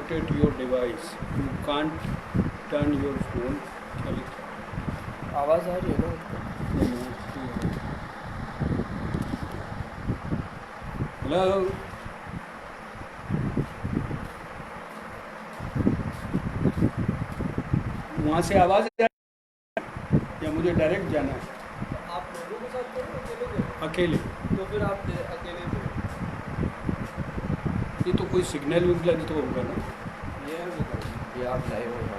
connected your device. You can't turn your phone. आवाज़ आ रही है ना हेलो, वहाँ से आवाज़ आ रही है या मुझे डायरेक्ट जाना है? आप लोगों के साथ करो अकेले करो अकेले? तो फिर आप अकेले करो। ये तो कोई सिग्नल विग्नल तो होगा ना? ये आप लाइव हो जाओ।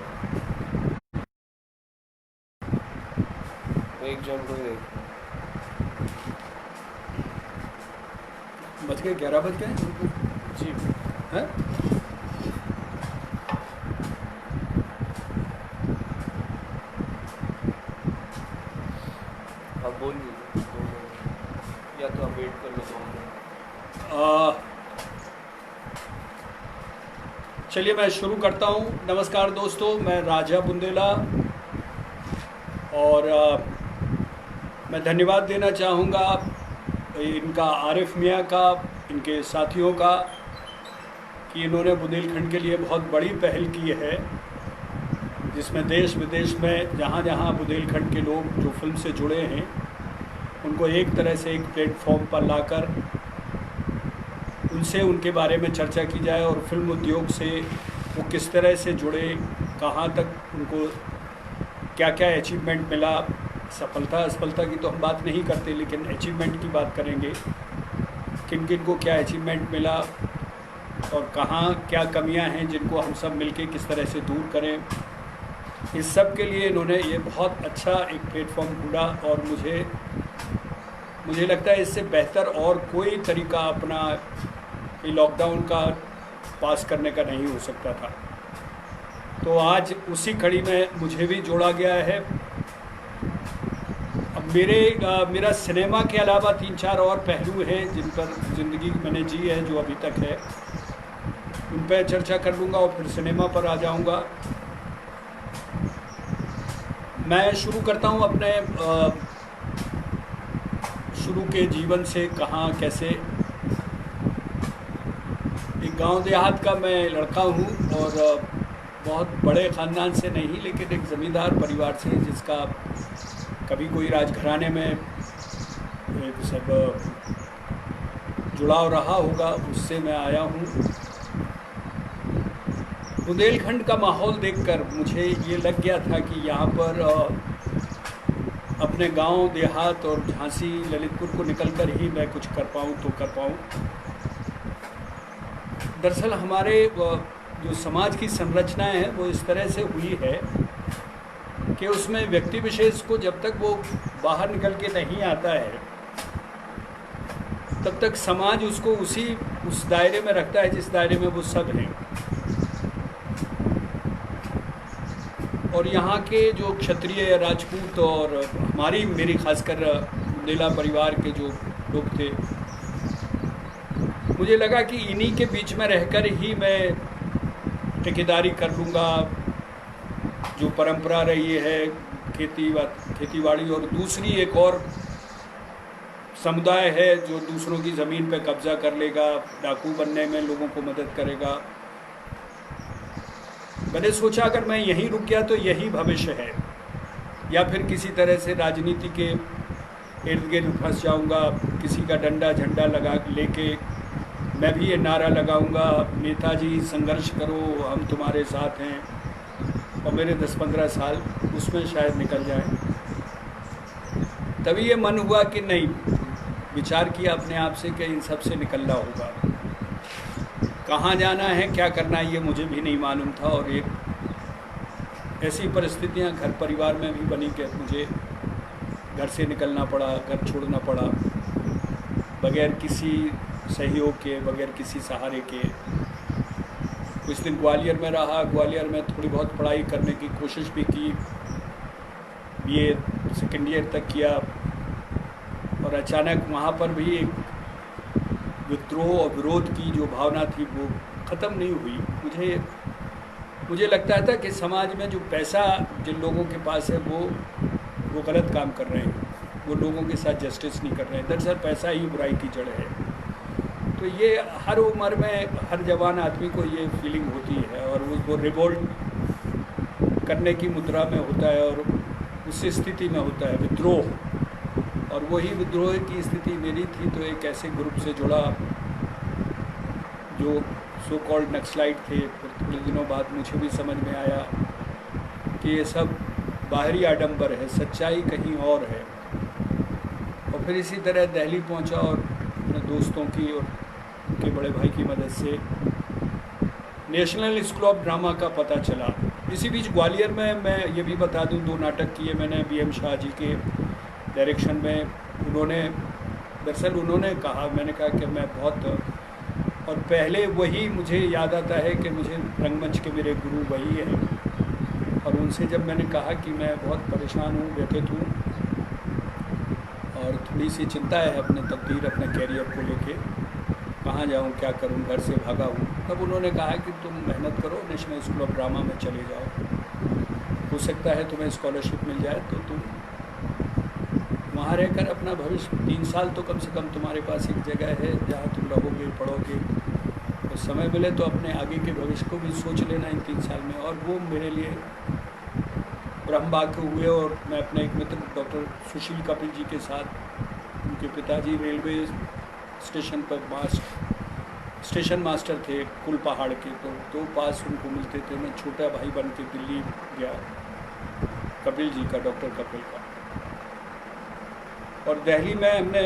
एक जन को ही देख बज गए 11 बज गए जी हैं? आप बोल लीजिए या तो आप वेट कर लो 2 मिनट। चलिए मैं शुरू करता हूँ। नमस्कार दोस्तों, मैं राजा बुंदेला और मैं धन्यवाद देना चाहूँगा इनका आरिफ मियाँ का, इनके साथियों का, कि इन्होंने बुंदेलखंड के लिए बहुत बड़ी पहल की है, जिसमें देश विदेश में जहाँ जहाँ बुंदेलखंड के लोग जो फिल्म से जुड़े हैं उनको एक तरह से एक प्लेटफॉर्म पर लाकर उनसे उनके बारे में चर्चा की जाए और फिल्म उद्योग से वो किस तरह से जुड़े, कहाँ तक उनको क्या क्या अचीवमेंट मिला। सफलता असफलता की तो हम बात नहीं करते, लेकिन अचीवमेंट की बात करेंगे। किन किन को क्या अचीवमेंट मिला और कहाँ क्या कमियां हैं जिनको हम सब मिलके किस तरह से दूर करें। इस सब के लिए इन्होंने ये बहुत अच्छा एक प्लेटफॉर्म ढूंढा और मुझे लगता है इससे बेहतर और कोई तरीका अपना ये लॉकडाउन का पास करने का नहीं हो सकता था। तो आज उसी कड़ी में मुझे भी जोड़ा गया है। अब मेरा सिनेमा के अलावा 3-4 और पहलू हैं जिन पर ज़िंदगी मैंने जी है, जो अभी तक है, उन पर चर्चा कर लूँगा और फिर सिनेमा पर आ जाऊँगा। मैं शुरू करता हूँ अपने शुरू के जीवन से, कहाँ कैसे। एक गांव देहात का मैं लड़का हूँ और बहुत बड़े ख़ानदान से नहीं, लेकिन एक ज़मींदार परिवार से, जिसका कभी कोई राजघराने में एक सब जुड़ाव रहा होगा, उससे मैं आया हूँ। बुंदेलखंड का माहौल देखकर मुझे ये लग गया था कि यहाँ पर अपने गांव देहात और झांसी ललितपुर को निकलकर ही मैं कुछ कर पाऊँ तो कर पाऊँ। दरअसल हमारे जो समाज की संरचनाएं हैं वो इस तरह से हुई है कि उसमें व्यक्ति विशेष को जब तक वो बाहर निकल के नहीं आता है तब तक समाज उसको उस दायरे में रखता है जिस दायरे में वो सब हैं। और यहाँ के जो क्षत्रिय, राजपूत और मेरी खासकर बुंदेला परिवार के जो लोग थे, मुझे लगा कि इन्हीं के बीच में रहकर ही मैं ठेकेदारी कर लूँगा, जो परंपरा रही है खेतीबाड़ी, और दूसरी एक और समुदाय है जो दूसरों की ज़मीन पे कब्ज़ा कर लेगा, डाकू बनने में लोगों को मदद करेगा। मैंने सोचा अगर मैं यहीं रुक गया तो यही भविष्य है, या फिर किसी तरह से राजनीति के इर्द गिर्द फंस जाऊँगा, किसी का डंडा झंडा लगा लेके मैं भी ये नारा लगाऊंगा, नेताजी संघर्ष करो, हम तुम्हारे साथ हैं, और मेरे 10-15 साल उसमें शायद निकल जाए। तभी ये मन हुआ कि नहीं, विचार किया अपने आप से कि इन सब से निकलना होगा। कहाँ जाना है, क्या करना है, ये मुझे भी नहीं मालूम था। और एक ऐसी परिस्थितियाँ घर परिवार में भी बनी कि मुझे घर से निकलना पड़ा, घर छोड़ना पड़ा, बगैर किसी सहयोग के, बगैर किसी सहारे के। कुछ दिन ग्वालियर में रहा, ग्वालियर में थोड़ी बहुत पढ़ाई करने की कोशिश भी की, बीए सेकेंड ईयर तक किया, और अचानक वहाँ पर भी एक विद्रोह और विरोध की जो भावना थी वो ख़त्म नहीं हुई। मुझे लगता था कि समाज में जो पैसा जिन लोगों के पास है वो गलत काम कर रहे हैं, वो लोगों के साथ जस्टिस नहीं कर रहे हैं। दरअसल पैसा ही बुराई की जड़ है। तो ये हर उम्र में हर जवान आदमी को ये फीलिंग होती है और वो रिवोल्ट करने की मुद्रा में होता है और उस स्थिति में होता है विद्रोह। और वही विद्रोह की स्थिति मेरी थी। तो एक ऐसे ग्रुप से जुड़ा जो सो कॉल्ड नक्सलाइट थे। फिर थोड़े दिनों बाद मुझे भी समझ में आया कि ये सब बाहरी आडंबर है, सच्चाई कहीं और है। और फिर इसी तरह दिल्ली पहुंचा और अपने दोस्तों की और उनके बड़े भाई की मदद से नेशनल स्कूल ऑफ ड्रामा का पता चला। इसी बीच ग्वालियर में मैं ये भी बता दूं 2 नाटक किए मैंने BM शाह जी के डायरेक्शन में। दरअसल उन्होंने कहा, मैंने कहा कि मैं बहुत, और पहले वही मुझे याद आता है कि मुझे रंगमंच के मेरे गुरु वही हैं। और उनसे जब मैंने कहा कि मैं बहुत परेशान हूँ, व्यथित हूँ और थोड़ी सी चिंता है अपने तकदीर अपने कैरियर को लेके, कहाँ जाऊँ, क्या करूँ, घर से भागा हूँ, तब उन्होंने कहा कि तुम मेहनत करो, नेशनल स्कूल ऑफ ड्रामा में चले जाओ, हो सकता है तुम्हें स्कॉलरशिप मिल जाए तो तुम वहाँ रहकर अपना भविष्य 3 साल तो कम से कम तुम्हारे पास एक जगह है जहाँ तुम रहोगे पढ़ोगे, और समय मिले तो अपने आगे के भविष्य को भी सोच लेना इन 3 साल में। और वो मेरे लिए ब्रह्म वाक्य हुए। और मैं अपने एक मित्र डॉक्टर सुशील कपिल जी के साथ, उनके पिताजी रेलवे स्टेशन पर स्टेशन मास्टर थे कुल पहाड़ के, तो 2 पास उनको मिलते थे। मैं छोटा भाई बन के दिल्ली गया कपिल जी का, डॉक्टर कपिल का। और दिल्ली में हमने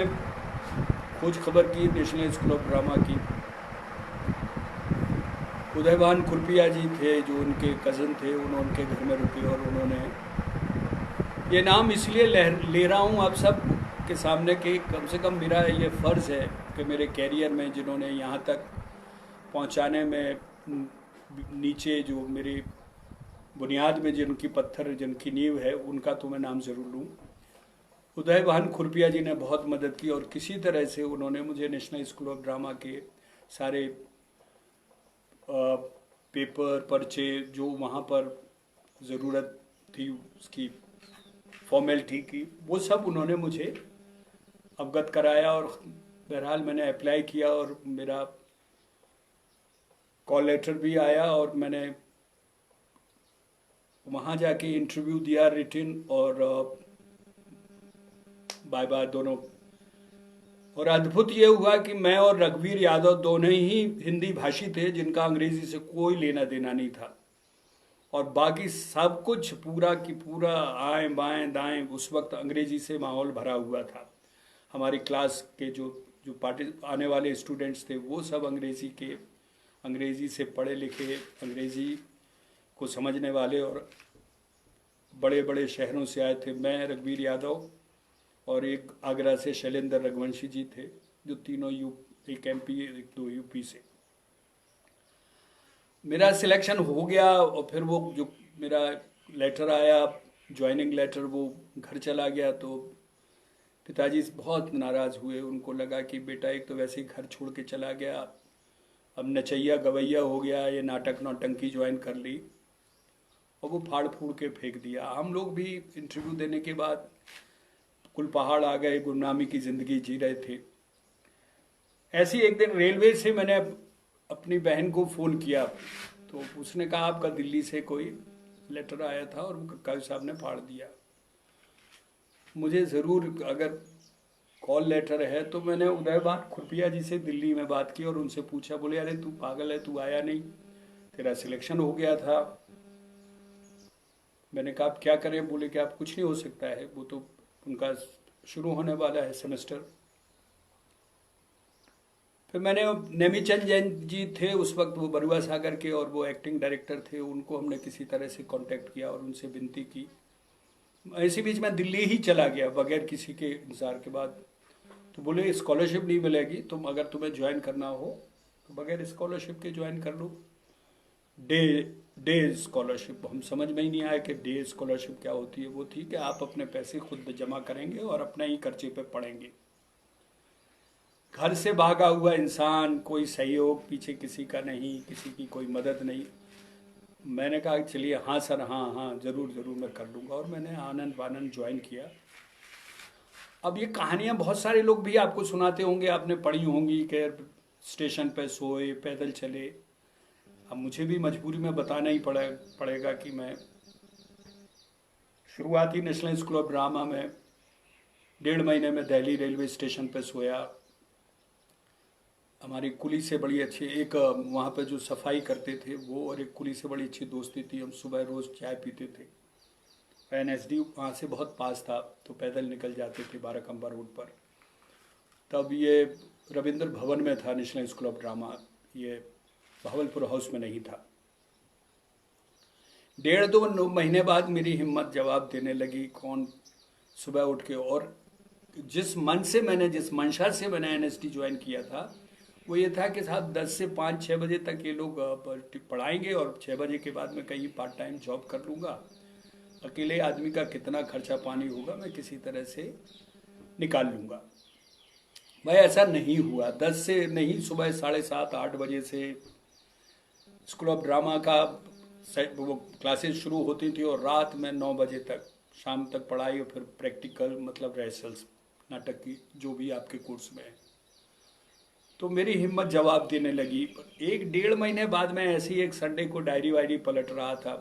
खोज खबर की नेशनल स्कूल ऑफ ड्रामा की। उदयभान खुरपिया जी थे जो उनके कज़न थे, उन्होंने उनके घर में रुके और उन्होंने, ये नाम इसलिए ले रहा हूँ आप सब के सामने कि कम से कम मेरा ये फ़र्ज़ है कि मेरे कैरियर में जिन्होंने यहाँ तक पहुँचाने में नीचे जो मेरी बुनियाद में जिनकी पत्थर जिनकी नींव है, उनका तो मैं नाम ज़रूर लूँ। उदयभान खुरपिया जी ने बहुत मदद की और किसी तरह से उन्होंने मुझे नेशनल स्कूल ऑफ ड्रामा के सारे पेपर पर्चे जो वहाँ पर ज़रूरत थी उसकी फॉर्मेलिटी की, वो सब उन्होंने मुझे अवगत कराया। और बहरहाल मैंने अप्लाई किया और मेरा कॉल लेटर भी आया और मैंने वहाँ जाके इंटरव्यू दिया रिटिन और बाय बाय दोनों। और अद्भुत ये हुआ कि मैं और रघुवीर यादव दोनों ही हिंदी भाषी थे जिनका अंग्रेजी से कोई लेना देना नहीं था। और बाकी सब कुछ पूरा की पूरा आएँ बाएँ दाएँ उस वक्त अंग्रेजी से माहौल भरा हुआ था। हमारी क्लास के जो पार्टी आने वाले स्टूडेंट्स थे वो सब अंग्रेजी से पढ़े लिखे, अंग्रेजी को समझने वाले और बड़े बड़े शहरों से आए थे। मैं, रघुवीर यादव और एक आगरा से शैलेंद्र रघुवंशी जी थे, जो तीनों एक MP एक 2 UP से। मेरा सिलेक्शन हो गया और फिर वो जो मेरा लेटर आया ज्वाइनिंग लेटर, वो घर चला गया तो पिताजी बहुत नाराज़ हुए। उनको लगा कि बेटा एक तो वैसे ही घर छोड़ के चला गया, अब नचैया गवैया हो गया, ये नाटक नौटंकी ज्वाइन कर ली, और वो फाड़ फूड़ के फेंक दिया। हम लोग भी इंटरव्यू देने के बाद कुल पहाड़ आ गए, गुमनामी की ज़िंदगी जी रहे थे। ऐसी एक दिन रेलवे से मैंने अपनी बहन को फ़ोन किया तो उसने कहा आपका दिल्ली से कोई लेटर आया था और वो कक्का साहब ने फाड़ दिया। मुझे ज़रूर, अगर कॉल लेटर है तो मैंने उदयभान खुरपिया जी से दिल्ली में बात की और उनसे पूछा, बोले अरे तू पागल है, तू आया नहीं, तेरा सिलेक्शन हो गया था। मैंने कहा आप क्या करें? बोले कि आप कुछ नहीं हो सकता है, वो तो उनका शुरू होने वाला है सेमेस्टर। फिर मैंने नेमीचंद जैन जी थे उस वक्त, वो बरुआ सागर के और वो एक्टिंग डायरेक्टर थे, उनको हमने किसी तरह से कांटेक्ट किया और उनसे विनती की। इसी बीच मैं दिल्ली ही चला गया बगैर किसी के इंतज़ार के बाद। तो बोले स्कॉलरशिप नहीं मिलेगी, तुम अगर तुम्हें ज्वाइन करना हो तो बगैर स्कॉलरशिप के ज्वाइन कर लो। डे स्कॉलरशिप, हम समझ में ही नहीं आया कि डे स्कॉलरशिप क्या होती है। वो थी कि आप अपने पैसे खुद जमा करेंगे और अपने ही खर्चे पे पढ़ेंगे। घर से भागा हुआ इंसान, कोई सहयोग पीछे किसी का नहीं, किसी की कोई मदद नहीं। मैंने कहा चलिए हाँ सर, हाँ ज़रूर मैं कर लूँगा, और मैंने आनंद वानंद ज्वाइन किया। अब ये कहानियाँ बहुत सारे लोग भी आपको सुनाते होंगे, आपने पढ़ी होंगी कि स्टेशन पे सोए, पैदल चले। अब मुझे भी मजबूरी में बताना ही पड़ेगा कि मैं शुरुआती नेशनल स्कूल ऑफ ड्रामा में 1.5 महीने में दिल्ली रेलवे स्टेशन पे सोया। हमारी कुली से बड़ी अच्छी एक वहाँ पे जो सफाई करते थे वो और एक कुली से बड़ी अच्छी दोस्ती थी। हम सुबह रोज़ चाय पीते थे। NSD वहाँ से बहुत पास था तो पैदल निकल जाते थे 12 रोड पर। तब ये रविंद्र भवन में था नेशनल स्कूल ऑफ ड्रामा, ये भावलपुर हाउस में नहीं था। 1.5-2 महीने बाद मेरी हिम्मत जवाब देने लगी। कौन सुबह उठ के, और जिस मंशा से मैंने NSD ज्वाइन किया था वो ये था कि साहब 10 से 5-6 बजे तक ये लोग पढ़ाएंगे और 6 बजे के बाद मैं कहीं पार्ट टाइम जॉब कर लूँगा। अकेले आदमी का कितना खर्चा पानी होगा, मैं किसी तरह से निकाल लूँगा। भाई ऐसा नहीं हुआ। 10 से नहीं, सुबह 7:30-8 बजे से स्कूल ऑफ ड्रामा का वो क्लासेस शुरू होती थी और रात में 9 बजे तक शाम तक पढ़ाई और फिर प्रैक्टिकल मतलब रिहर्सल्स नाटक की जो भी आपके कोर्स में है। तो मेरी हिम्मत जवाब देने लगी। 1-1.5 महीने बाद मैं ऐसे ही एक संडे को डायरी वायरी पलट रहा था।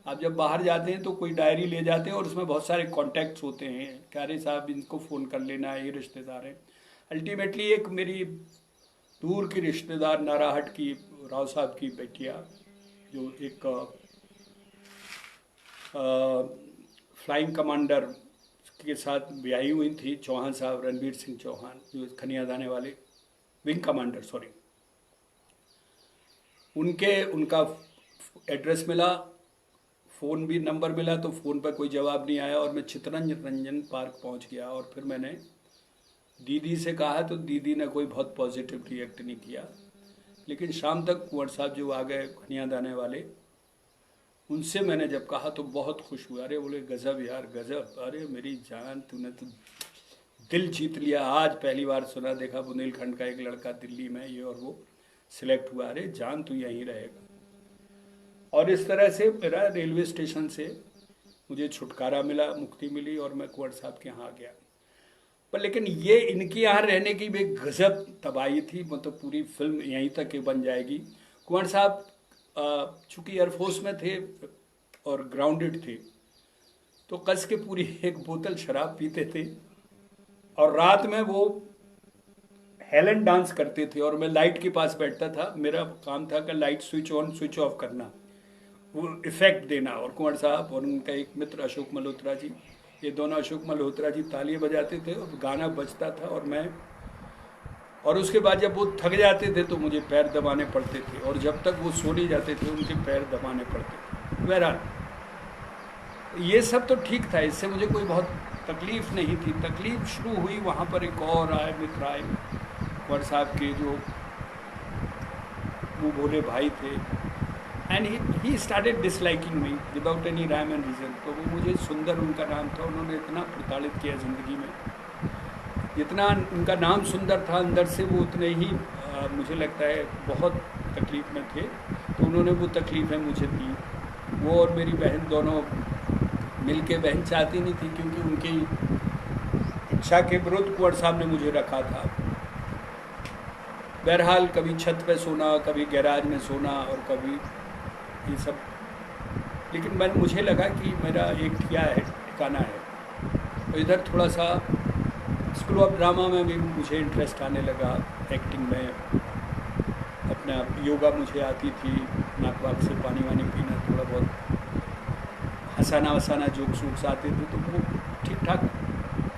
आप जब बाहर जाते हैं तो कोई डायरी ले जाते हैं और उसमें बहुत सारे कॉन्टैक्ट्स होते हैं कि अरे साहब इनको फ़ोन कर लेना है, ये रिश्तेदार हैं। अल्टीमेटली एक मेरी दूर की रिश्तेदार नाराहट की राव साहब की बेटिया जो एक फ्लाइंग कमांडर के साथ ब्याही हुई थी, चौहान साहब, रणवीर सिंह चौहान, जो खनिया दाने वाले विंग कमांडर, सॉरी, उनका एड्रेस मिला, फ़ोन भी नंबर मिला, तो फ़ोन पर कोई जवाब नहीं आया और मैं चित्तरंजन पार्क पहुंच गया। और फिर मैंने दीदी से कहा तो दीदी ने कोई बहुत पॉजिटिव रिएक्ट नहीं किया। लेकिन शाम तक कुंवर साहब जो आ गए खनिया दाने वाले, उनसे मैंने जब कहा तो बहुत खुश हुआ। अरे बोले गज़ब यार गज़ब, अरे मेरी जान तूने तो दिल जीत लिया। आज पहली बार सुना देखा बुंदेलखंड का एक लड़का दिल्ली में ये और वो सिलेक्ट हुआ, अरे जान तू यहीं रहेगा। और इस तरह से मेरा रेलवे स्टेशन से मुझे छुटकारा मिला, मुक्ति मिली और मैं कुंवर साहब के यहाँ गया। पर लेकिन ये इनके यहाँ रहने की भी गजब तबाही थी, मतलब पूरी फिल्म यहीं तक के बन जाएगी। कुंवर साहब चूँकि एयरफोर्स में थे और ग्राउंडेड थे तो कस के पूरी एक बोतल शराब पीते थे और रात में वो हेलन डांस करते थे और मैं लाइट के पास बैठता था। मेरा काम था कि light switch on switch off करना, वो इफेक्ट देना। और कुंवर साहब और उनका एक मित्र अशोक मल्होत्रा जी, ये दोनों अशोक मल्होत्रा जी तालियां बजाते थे और गाना बजता था और उसके बाद जब वो थक जाते थे तो मुझे पैर दबाने पड़ते थे और जब तक वो सो नहीं जाते थे उनके पैर दबाने पड़ते थे। बहरहाल ये सब तो ठीक था, इससे मुझे कोई बहुत तकलीफ़ नहीं थी। तकलीफ़ शुरू हुई वहाँ पर एक और मित्र आए कुंवर साहब के, जो वो भोले भाई थे, and he started disliking me without any rhyme and reason. तो वो मुझे सुंदर उनका नाम था, उन्होंने इतना प्रताड़ित किया ज़िंदगी में, जितना उनका नाम सुंदर था अंदर से वो उतने ही मुझे लगता है बहुत तकलीफ़ में थे। तो उन्होंने वो तकलीफ़ें मुझे दी। वो और मेरी बहन दोनों मिल के, बहन चाहती नहीं थी क्योंकि उनकी इच्छा के विरुद्ध कुंवर साहब ने मुझे रखा था। बहरहाल कभी छत पे सोना, कभी गैराज में सोना और कभी ये सब। लेकिन मुझे लगा कि मेरा एक ठिकाना है। तो इधर थोड़ा सा स्कूल ऑफ ड्रामा में भी मुझे इंटरेस्ट आने लगा, एक्टिंग में। अपना योगा मुझे आती थी, नाक वाक से पानी वानी पीना, थोड़ा बहुत हंसाना वसाना, जोक्स वोक्स आते थे। तो वो ठीक ठाक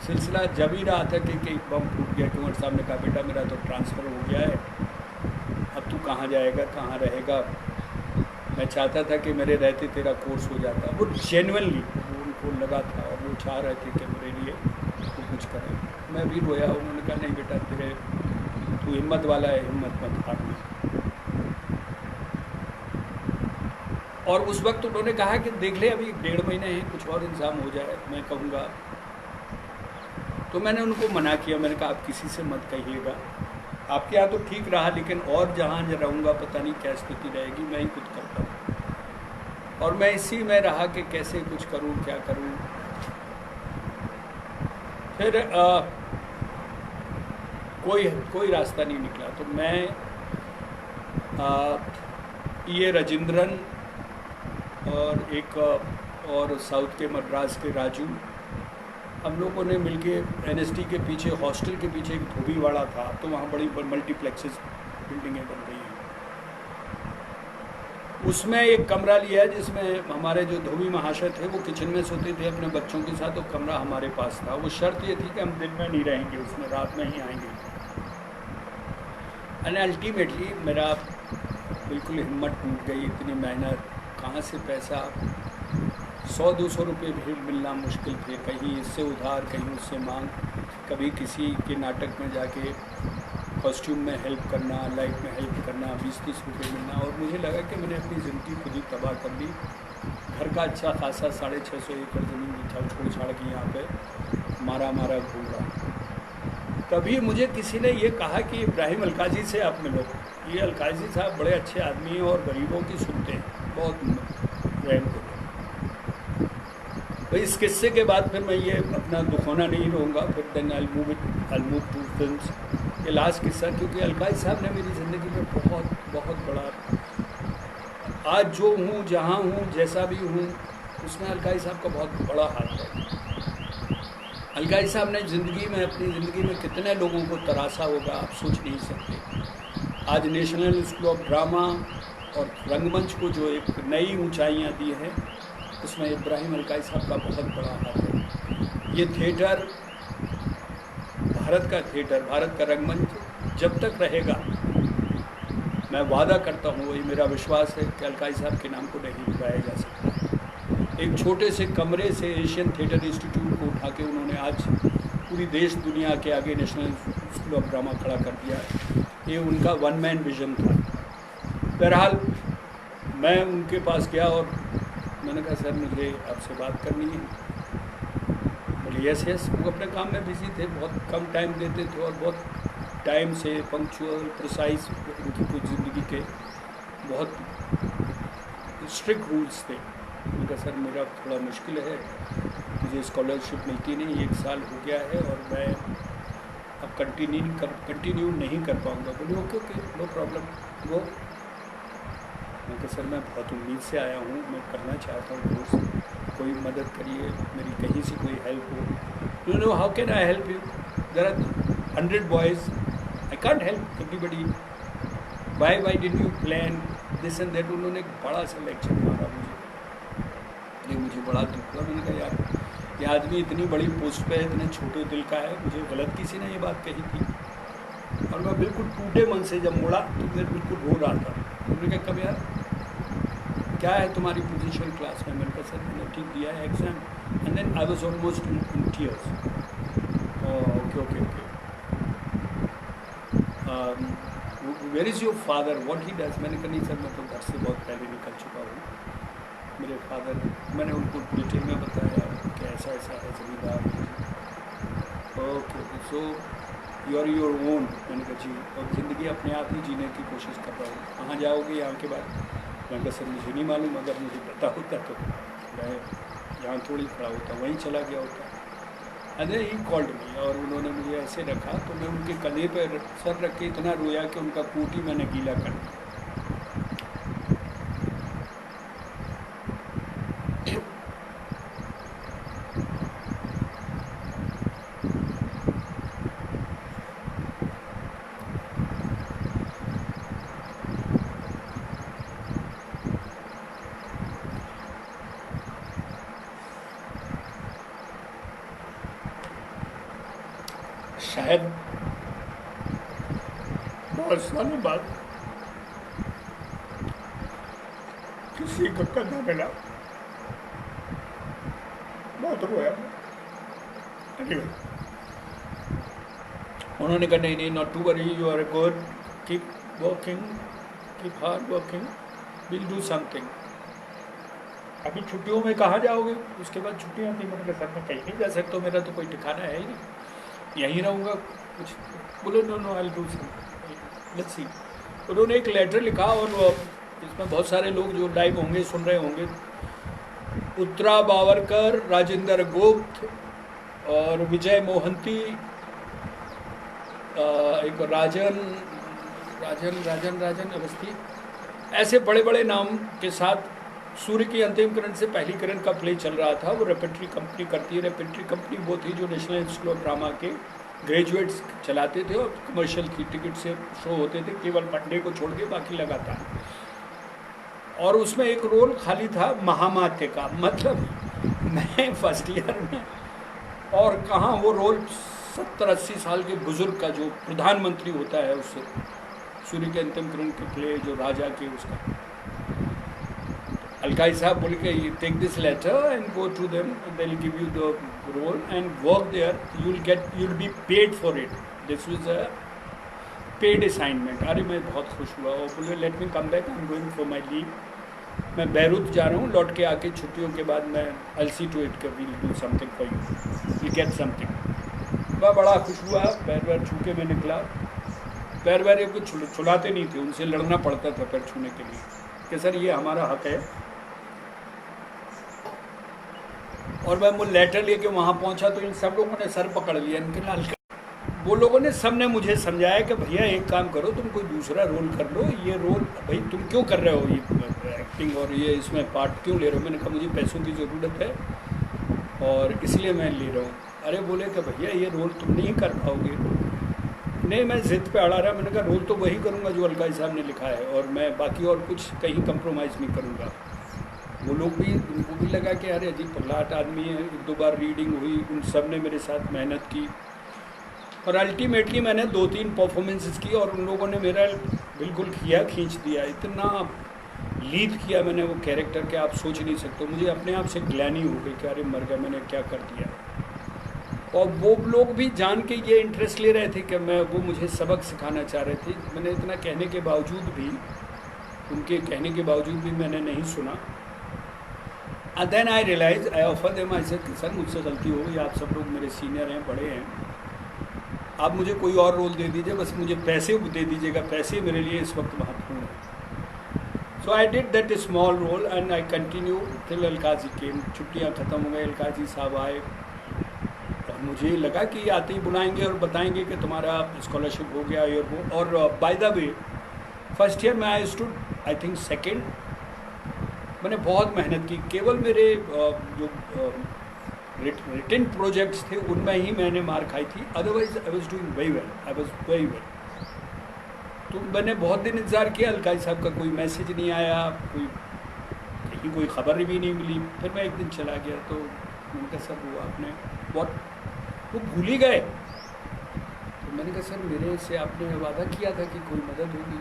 सिलसिला जब ही रहा था कि बम फूट गया। कुंवर साहब ने कहा बेटा मेरा तो ट्रांसफ़र हो गया है, अब तू कहाँ जाएगा, कहाँ रहेगा। मैं चाहता था कि मेरे रहते तेरा कोर्स हो जाता। वो जेन्युइनली उनको लगा था और वो चाह रहे थे कि मेरे लिए तो कुछ करें। मैं भी रोया। उन्होंने कहा नहीं बेटा तू हिम्मत वाला है, हिम्मत मत हारना। और उस वक्त उन्होंने कहा कि देख ले अभी 1.5 महीने हैं, कुछ और इंतज़ाम हो जाए, मैं कहूँगा। तो मैंने उनको मना किया, मैंने कहा आप किसी से मत कहिएगा, आपके यहाँ तो ठीक रहा लेकिन और जहाँ रहूँगा पता नहीं क्या स्थिति रहेगी, मैं ही कुछ करता हूँ। और मैं इसी में रहा कि कैसे कुछ करूँ, क्या करूँ। फिर कोई रास्ता नहीं निकला। तो मैं ये राजेंद्रन और एक और साउथ के मद्रास के राजू, हम लोगों ने मिलके एनएसटी के पीछे, हॉस्टल के पीछे एक धोबीवाड़ा था, तो वहाँ बड़ी मल्टीप्लेक्सेस बिल्डिंगें बन रही हैं। उसमें एक कमरा लिया है जिसमें हमारे जो धोबी महाशय थे वो किचन में सोते थे अपने बच्चों के साथ, तो कमरा हमारे पास था। वो शर्त ये थी कि हम दिन में नहीं रहेंगे उसमें, रात में ही आएंगे। एंड अल्टीमेटली मेरा बिल्कुल हिम्मत टूट गई। इतनी मेहनत, कहाँ से पैसा, 100-200 रुपये भी मिलना मुश्किल थे, कहीं इससे उधार कहीं उससे मांग, कभी किसी के नाटक में जाके कॉस्ट्यूम में हेल्प करना, लाइट में हेल्प करना, 20-30 रुपये मिलना। और मुझे लगा कि मैंने अपनी ज़िंदगी खुद ही तबाह कर ली। घर का अच्छा खासा 650 एकड़ ज़मीन छोड़ छाड़ के यहाँ पे मारा घूम रहा। तभी मुझे किसी ने ये कहा कि इब्राहिम अलकाजी से आप मिलो, ये अलकाजी साहब बड़े अच्छे आदमी हैं और गरीबों की सुनते हैं, बहुत रहम को। तो इस किस्से के बाद फिर मैं ये अपना दुखोना नहीं रहूँगा, फिर then I move to films. ये लास्ट किस्सा, क्योंकि अलकाजी साहब ने मेरी ज़िंदगी में बहुत बड़ा, आज जो हूँ, जहाँ हूँ, जैसा भी हूँ, उसमें अलकाजी साहब का बहुत बड़ा हाथ है। अलकाजी साहब ने अपनी ज़िंदगी में कितने लोगों को तराशा होगा आप सोच नहीं सकते। आज नेशनल स्कूल ऑफ ड्रामा और रंगमंच को जो एक नई ऊंचाइयां दी हैं, उसमें इब्राहिम अलकाजी साहब का बहुत बड़ा हाथ है। ये थिएटर, भारत का थिएटर, भारत का रंगमंच जब तक रहेगा, मैं वादा करता हूँ, ये मेरा विश्वास है कि अलकाजी साहब के नाम को नहीं भुलाया जा सकता। एक छोटे से कमरे से एशियन थिएटर इंस्टीट्यूट को उठा के उन्होंने आज पूरी देश दुनिया के आगे नेशनल स्कूल ऑफ ड्रामा खड़ा कर दिया। ये उनका वन मैन विजन था। बहरहाल मैं उनके पास गया और मैंने कहा सर मुझे आपसे बात करनी है। बोले यस। वो अपने काम में बिजी थे, बहुत कम टाइम देते थे और बहुत टाइम से पंक्चुअल प्रिसाइज उनकी कुछ ज़िंदगी के बहुत स्ट्रिक्ट रूल्स थे। उनका सर मेरा थोड़ा मुश्किल है, मुझे स्कॉलरशिप मिलती नहीं, 1 साल हो गया है और मैं अब कंटिन्यू नहीं कर पाऊँगा। बोले ओके नो प्रॉब्लम वो। मैं कहा सर मैं बहुत उम्मीद से आया हूँ, मैं करना चाहता हूँ कोर्स, कोई मदद करिए, मेरी कहीं से कोई हेल्प हो। You know how can I help you, there are 100 boys, I can't help everybody, why did you plan this and that. उन्होंने एक बड़ा सा लेक्चर मारा मुझे बड़ा दुख हुआ। मैंने कहा यार ये आदमी इतनी बड़ी पोस्ट पे है, इतने छोटे दिल का है, मुझे गलत किसी ने ये बात कही थी। और मैं बिल्कुल टूटे मन से जब मुड़ा तो मैं बिल्कुल रो रहा था। उन्होंने कहा कब यार क्या है तुम्हारी पोजीशन क्लास में? मैंने कहा सर मैंने ठीक दिया है exam. And then I was almost in tears. Okay where is your father, what he does? मैंने कहा नहीं सर मैं तो घर से बहुत पहले निकल चुका हूँ। मेरे फादर, मैंने उनको डिटेल में बताया कि ऐसा है ज़मींदार। Okay so you are your own. मैंने कहा जी, और ज़िंदगी अपने आप ही जीने की कोशिश कर रहा हूँ। कहाँ जाओगे यहाँ के बाद? मैंने कहा सर मुझे नहीं मालूम, अगर मुझे पता होता तो मैं यहाँ थोड़ी खड़ा होता, वहीं चला गया होता। एंड ही कॉल्ड मी, और उन्होंने मुझे ऐसे रखा तो मैं उनके कंधे पर सर रख के इतना रोया कि उनका कोट ही मैंने गीला कर दिया। शायद बहुत सालों बाद किसी का कंधा मिला, बहुत रोया। उन्होंने कहा नहीं not to worry, you are good, keep working, keep hard working, will do something. अभी छुट्टियों में कहाँ जाओगे? उसके बाद छुट्टियाँ थी। मैंने कहा सर मैं कहीं नहीं जा सकता, मेरा तो कोई ठिकाना है ही नहीं, यहीं रहूँगा कुछ। बोले no I do something, let's see. उन्होंने एक लेटर लिखा और इसमें बहुत सारे लोग जो लाइव होंगे सुन रहे होंगे, उत्तरा बावरकर, राजेंद्र गुप्त और विजय मोहंती, एक राजन राजन राजन राजन अवस्थी, ऐसे बड़े बड़े नाम के साथ सूर्य की अंतिम किरण से पहली किरण का प्ले चल रहा था। वो रेपेट्री कंपनी करती है। रेपेट्री कंपनी वो थी जो नेशनल इंस्टीट्यूट ऑफ ड्रामा के ग्रेजुएट्स चलाते थे और कमर्शियल थी, टिकट से शो होते थे केवल मंडे को छोड़ के, बाकी लगातार। और उसमें एक रोल खाली था महामात्य का, मतलब मैं फर्स्ट ईयर में, और कहाँ वो रोल 70-80 साल के बुजुर्ग का जो प्रधानमंत्री होता है उससे, सूर्य के अंतिम किरण के प्ले जो राजा के उसका। अलकाई साहब बोल के you take this letter and go to them, they'll give you the role and work there, you'll be paid for it, this was a paid assignment। अरे मैं बहुत खुश हुआ। वो बोले let me come back, I'm going for my leave, मैं Beirut जा रहा हूँ, लौट के आके छुट्टियों के बाद मैं I'll see to it, we'll do something for you, you'll get something। मैं बड़ा खुश हुआ, पैर वैर छू के मैं निकला। पैर वैर को छुलाते नहीं थे, उनसे लड़ना पड़ता था पैर छूने के लिए कि सर ये हमारा हक है। और मैं वो लेटर लेके वहाँ पहुँचा तो इन सब लोगों ने सर पकड़ लिया, इनके लाल। वो लोगों ने सब ने मुझे समझाया कि भैया एक काम करो, तुम कोई दूसरा रोल कर लो, ये रोल भाई तुम क्यों कर रहे हो, ये एक्टिंग और ये इसमें पार्ट क्यों ले रहे हो। मैंने कहा मुझे पैसों की ज़रूरत है और इसलिए मैं ले रहा हूँ। अरे बोले कि भैया ये रोल तुम नहीं कर पाओगे। नहीं, मैं ज़िद पे अड़ा रहा। मैंने कहा रोल तो वही करूँगा जो अलकाई साहब ने लिखा है, और मैं बाकी और कुछ कहीं कंप्रोमाइज़ नहीं करूँगा। वो लोग भी, उनको भी लगा कि अरे अजीब पगलाट आदमी है। 2 बार रीडिंग हुई, उन सब ने मेरे साथ मेहनत की और अल्टीमेटली मैंने 2-3 परफॉर्मेंसेस की और उन लोगों ने मेरा बिल्कुल खींच दिया। इतना लीड किया मैंने वो कैरेक्टर के, आप सोच नहीं सकते। मुझे अपने आप से ग्लानि हो गई कि अरे मर गया, मैंने क्या कर दिया। और वो लोग भी जान के ये इंटरेस्ट ले रहे थे कि वो मुझे सबक सिखाना चाह रहे थे। मैंने इतना कहने के बावजूद भी, उनके कहने के बावजूद भी मैंने नहीं सुना। Then I realise, I offer them, I said sir मुझसे गलती हो गई, आप सब लोग मेरे सीनियर हैं, बड़े हैं, आप मुझे कोई और रोल दे दीजिए, बस मुझे पैसे दे दीजिएगा, पैसे मेरे लिए इस वक्त महत्वपूर्ण है। So I did that small role and I continue till Alkazi came. छुट्टियाँ ख़त्म हो गई, अलकाजी साहब आए और मुझे लगा कि आते ही बुलाएंगे और बताएंगे कि तुम्हारा स्कॉलरशिप हो गया ये वो। और by the way first year में I stood I think second. मैंने बहुत मेहनत की, केवल मेरे जो रिटन प्रोजेक्ट्स थे उनमें ही मैंने मार खाई थी, otherwise I was doing very well, I was very well. तो मैंने बहुत दिन इंतज़ार किया, अलकाई साहब का कोई मैसेज नहीं आया, कोई खबर भी नहीं मिली। फिर मैं एक दिन चला गया तो मैंने कहा सर वो आपने वो भूल ही गए। तो मैंने कहा सर मेरे से आपने वादा किया था कि कोई मदद होगी।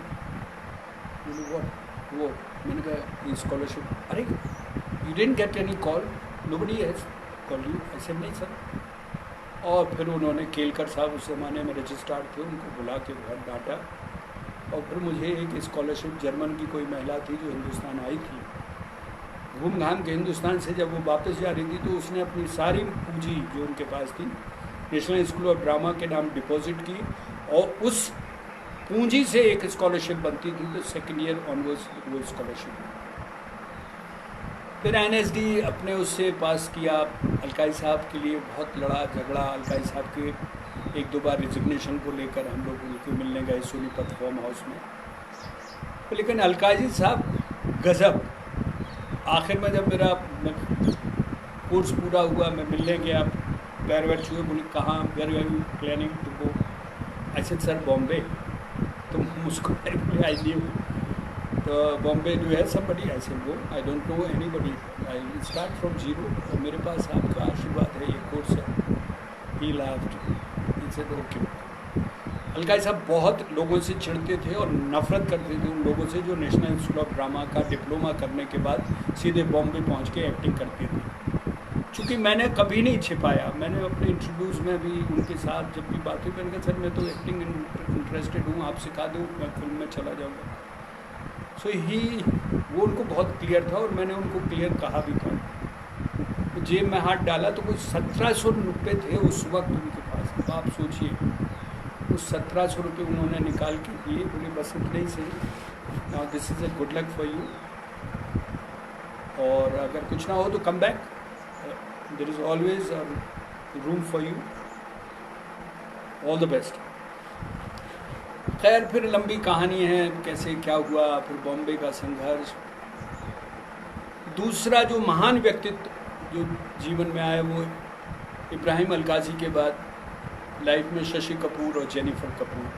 वो मैंने कहा स्कॉलरशिप, अरे you didn't get any call, nobody has call you. ऐसे नहीं सर। और फिर उन्होंने केलकर साहब उस ज़माने में रजिस्ट्रार थे, उनको बुला के बहुत डांटा। और फिर मुझे एक स्कॉलरशिप, जर्मन की कोई महिला थी जो हिंदुस्तान आई थी, घूम घाम के हिंदुस्तान से जब वो वापस जा रही थी तो उसने अपनी सारी पूंजी जो उनके पास थी नेशनल इंस्टीट्यूट ऑफ ड्रामा के नाम डिपॉजिट की और उस पूंजी से एक स्कॉलरशिप बनती थी, तो सेकेंड ईयर ऑनवर्ड्स वो स्कॉलरशिप। फिर NSD अपने उससे पास किया। अलकाई साहब के लिए बहुत लड़ा झगड़ा। अलकाई साहब के 1-2 बार रिजिग्नेशन को लेकर हम लोग उनको मिलने गए सोनीपत फार्म हाउस में। लेकिन अलकाई साहब गज़ब। आखिर में जब मेरा कोर्स पूरा हुआ, मैं मिलने गया, पैर वैर छुए, बोले कहाँ, where are you planning to go. I said sir Bombay. तो मुस्कुराए, बोले आई न्यू। तो Bombay do have somebody. I said वो I don't know anybody, I start from zero, और मेरे पास आपका आशीर्वाद है, ये कोर्स है। He laughed, he said okay. अलकाई साहब बहुत लोगों से चिढ़ते थे और नफरत करते थे उन लोगों से जो नेशनल इंस्टीट्यूट ऑफ ड्रामा का डिप्लोमा करने के बाद सीधे बॉम्बे पहुंच के एक्टिंग करते थे। चूँकि मैंने कभी नहीं छिपाया, मैंने अपने इंटरव्यूज़ में भी उनके साथ जब भी बात हुई मैंने कहा सर मैं तो एक्टिंग इंटरेस्टेड हूँ, आप सिखा दो, मैं फिल्म में चला जाऊँगा। सो वो उनको बहुत क्लियर था और मैंने उनको क्लियर कहा भी था। तो जेब में हाथ डाला तो कुछ 1700 रुपये थे उस वक्त उनके पास। तो आप सोचिए उस 1700 रुपये उन्होंने निकाल के दिए, बोले बस इतना ही सही, now this is a good luck for you, और अगर कुछ ना हो तो come back, there is always room for you, all the best. खैर फिर लंबी कहानी है, कैसे क्या हुआ, फिर बॉम्बे का संघर्ष। दूसरा जो महान व्यक्तित्व जो जीवन में आया वो इब्राहिम अलकाजी के बाद लाइफ में शशि कपूर और जेनिफर कपूर।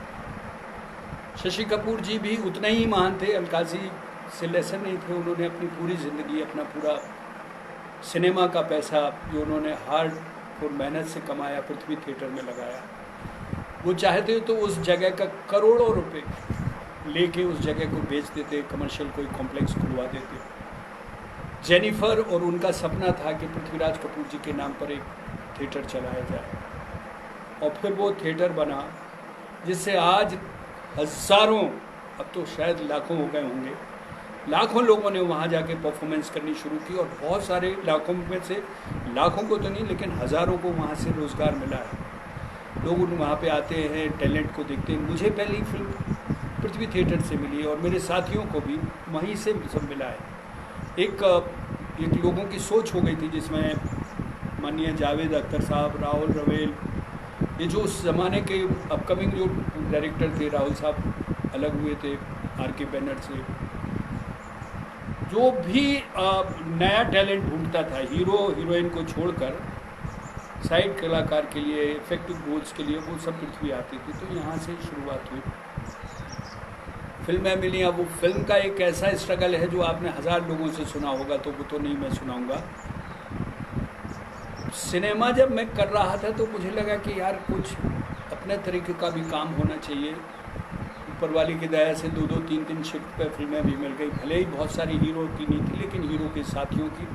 शशि कपूर जी भी उतने ही महान थे, अलकाजी से लेसर नहीं थे। उन्होंने अपनी पूरी ज़िंदगी, अपना पूरा सिनेमा का पैसा जो उन्होंने हार्ड और मेहनत से कमाया, पृथ्वी थिएटर में लगाया। वो चाहते तो उस जगह का करोड़ों रुपए लेके उस जगह को बेच देते, कमर्शियल कोई कॉम्प्लेक्स खुलवा देते। जेनिफर और उनका सपना था कि पृथ्वीराज कपूर जी के नाम पर एक थिएटर चलाया जाए, और फिर वो थिएटर बना जिससे आज हज़ारों, अब तो शायद लाखों हो गए होंगे, लाखों लोगों ने वहाँ जाके परफॉर्मेंस करनी शुरू की। और बहुत सारे लाखों में से, लाखों को तो नहीं लेकिन हज़ारों को वहाँ से रोज़गार मिला है। लोग वहाँ पे आते हैं, टैलेंट को देखते हैं। मुझे पहली फिल्म पृथ्वी थिएटर से मिली और मेरे साथियों को भी वहीं से सब मिला है। एक लोगों की सोच हो गई थी जिसमें माननीय जावेद अख्तर साहब, राहुल रवेल, ये जो उस ज़माने के अपकमिंग जो डायरेक्टर थे, राहुल साहब अलग हुए थे आर.के. बैनर से, जो भी नया टैलेंट ढूंढता था, हीरो हीरोइन को छोड़कर साइड कलाकार के लिए, इफेक्टिव रोल्स के लिए, वो सब पृथ्वी आती थी। तो यहाँ से शुरुआत हुई, फिल्में मिली। अब वो फिल्म का एक ऐसा स्ट्रगल है जो आपने 1000 लोगों से सुना होगा, तो वो तो नहीं मैं सुनाऊंगा। सिनेमा जब मैं कर रहा था तो मुझे लगा कि यार कुछ अपने तरीके का भी काम होना चाहिए। ऊपर वाली की दया से 2-2, 3-3 शिफ्ट पर फिल्में भी मिल गई। भले ही बहुत सारी हीरो की नहीं थी, लेकिन हीरो के साथियों की,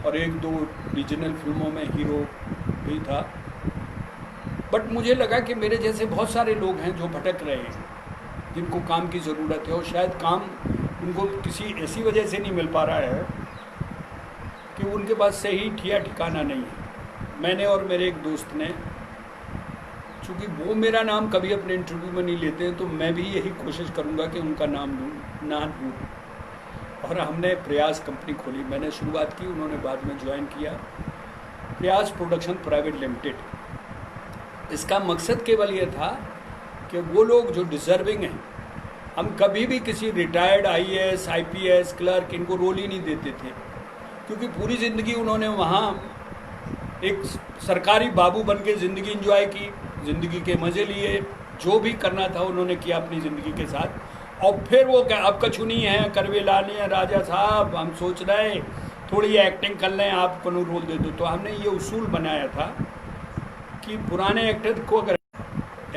और 1-2 रीजनल फिल्मों में हीरो भी था। बट मुझे लगा कि मेरे जैसे बहुत सारे लोग हैं जो भटक रहे हैं, जिनको काम की ज़रूरत है, और शायद काम उनको किसी ऐसी वजह से नहीं मिल पा रहा है कि उनके पास सही ठिकाना नहीं है। मैंने और मेरे एक दोस्त ने, चूँकि वो मेरा नाम कभी अपने इंटरव्यू में नहीं लेते हैं, तो मैं भी यही कोशिश करूँगा कि उनका नाम ना लूँ। और हमने प्रयास कंपनी खोली। मैंने शुरुआत की, उन्होंने बाद में ज्वाइन किया, प्रयास प्रोडक्शन प्राइवेट लिमिटेड। इसका मकसद केवल ये था कि वो लोग जो डिज़र्विंग हैं, हम कभी भी किसी रिटायर्ड IAS, IPS, क्लर्क, इनको रोल ही नहीं देते थे, क्योंकि पूरी ज़िंदगी उन्होंने वहाँ एक सरकारी बाबू बन के ज़िंदगी एंजॉय की, ज़िंदगी के मज़े लिए, जो भी करना था उन्होंने किया अपनी ज़िंदगी के साथ। और फिर वो क्या, अब कछु नहीं है, करवे लानी है राजा साहब, हम सोच रहे थोड़ी एक्टिंग कर लें, आप को रोल दे दो। तो हमने ये उसूल बनाया था कि पुराने एक्टर को अगर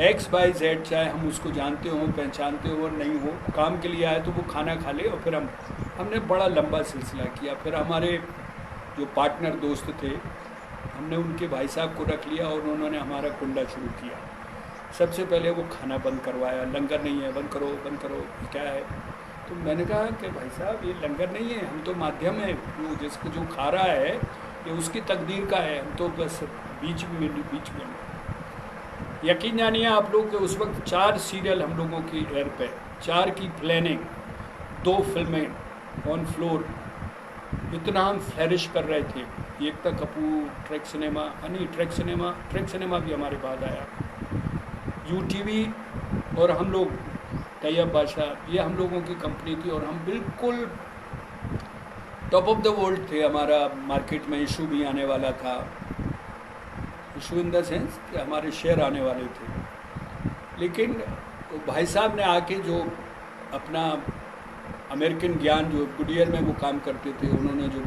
XYZ, चाहे हम उसको जानते हो, पहचानते हो और नहीं हो, काम के लिए आए तो वो खाना खा ले। और फिर हमने बड़ा लंबा सिलसिला किया। फिर हमारे जो पार्टनर दोस्त थे, हमने उनके भाई साहब को रख लिया और उन्होंने हमारा कुंडा शुरू किया। सबसे पहले वो खाना बंद करवाया, लंगर नहीं है, बंद करो बंद करो, क्या है। तो मैंने कहा कि भाई साहब ये लंगर नहीं है, हम तो माध्यम है, वो जिसको जो खा रहा है ये उसकी तकदीर का है, हम तो बस बीच में। यकीन जानिए आप लोग कि उस वक्त 4 सीरियल हम लोगों की एयर पे, 4 की प्लानिंग, 2 फिल्में ऑन फ्लोर, इतना हम फ्लरिश कर रहे थे। एकता कपूर, ट्रैक सिनेमा भी हमारे बाद आया, UTV और हम लोग, तैयब बादशाह, ये हम लोगों की कंपनी थी। और हम बिल्कुल टॉप ऑफ द वर्ल्ड थे। हमारा मार्केट में इशू भी आने वाला था, इशू इन द सेंस कि हमारे शेयर आने वाले थे। लेकिन भाई साहब ने आके जो अपना अमेरिकन ज्ञान, जो गुडियर में वो काम करते थे, उन्होंने जो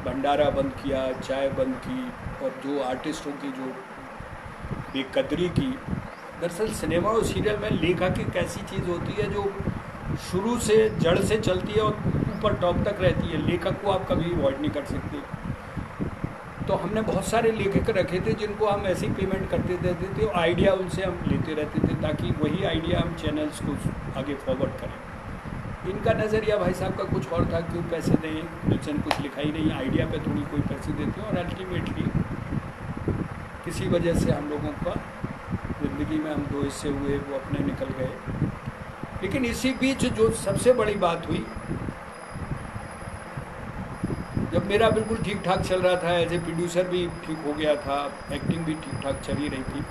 भंडारा बंद किया, चाय बंद की, और जो आर्टिस्टों की जो बेकदरी की। दरअसल सिनेमा और सीरियल में लेखा की कैसी चीज़ होती है जो शुरू से जड़ से चलती है और ऊपर टॉप तक रहती है। लेखक को आप कभी अवॉइड नहीं कर सकते। तो हमने बहुत सारे लेखक रखे थे जिनको हम ऐसी पेमेंट करते रहते थे, और आइडिया उनसे हम लेते रहते थे ताकि वही आइडिया हम चैनल्स को आगे फॉरवर्ड करें। इनका नज़रिया भाई साहब का कुछ और था, क्यों पैसे दें, निचन कुछ लिखा ही नहीं, आइडिया पे थोड़ी कोई पैसे देते हैं। और अल्टीमेटली किसी वजह से हम लोगों का ज़िंदगी में हम 2 हिस्से हुए, वो अपने निकल गए। लेकिन इसी बीच जो सबसे बड़ी बात हुई, जब मेरा बिल्कुल ठीक ठाक चल रहा था, एज ए प्रोड्यूसर भी ठीक हो गया था, एक्टिंग भी ठीक ठाक चल ही रही थी,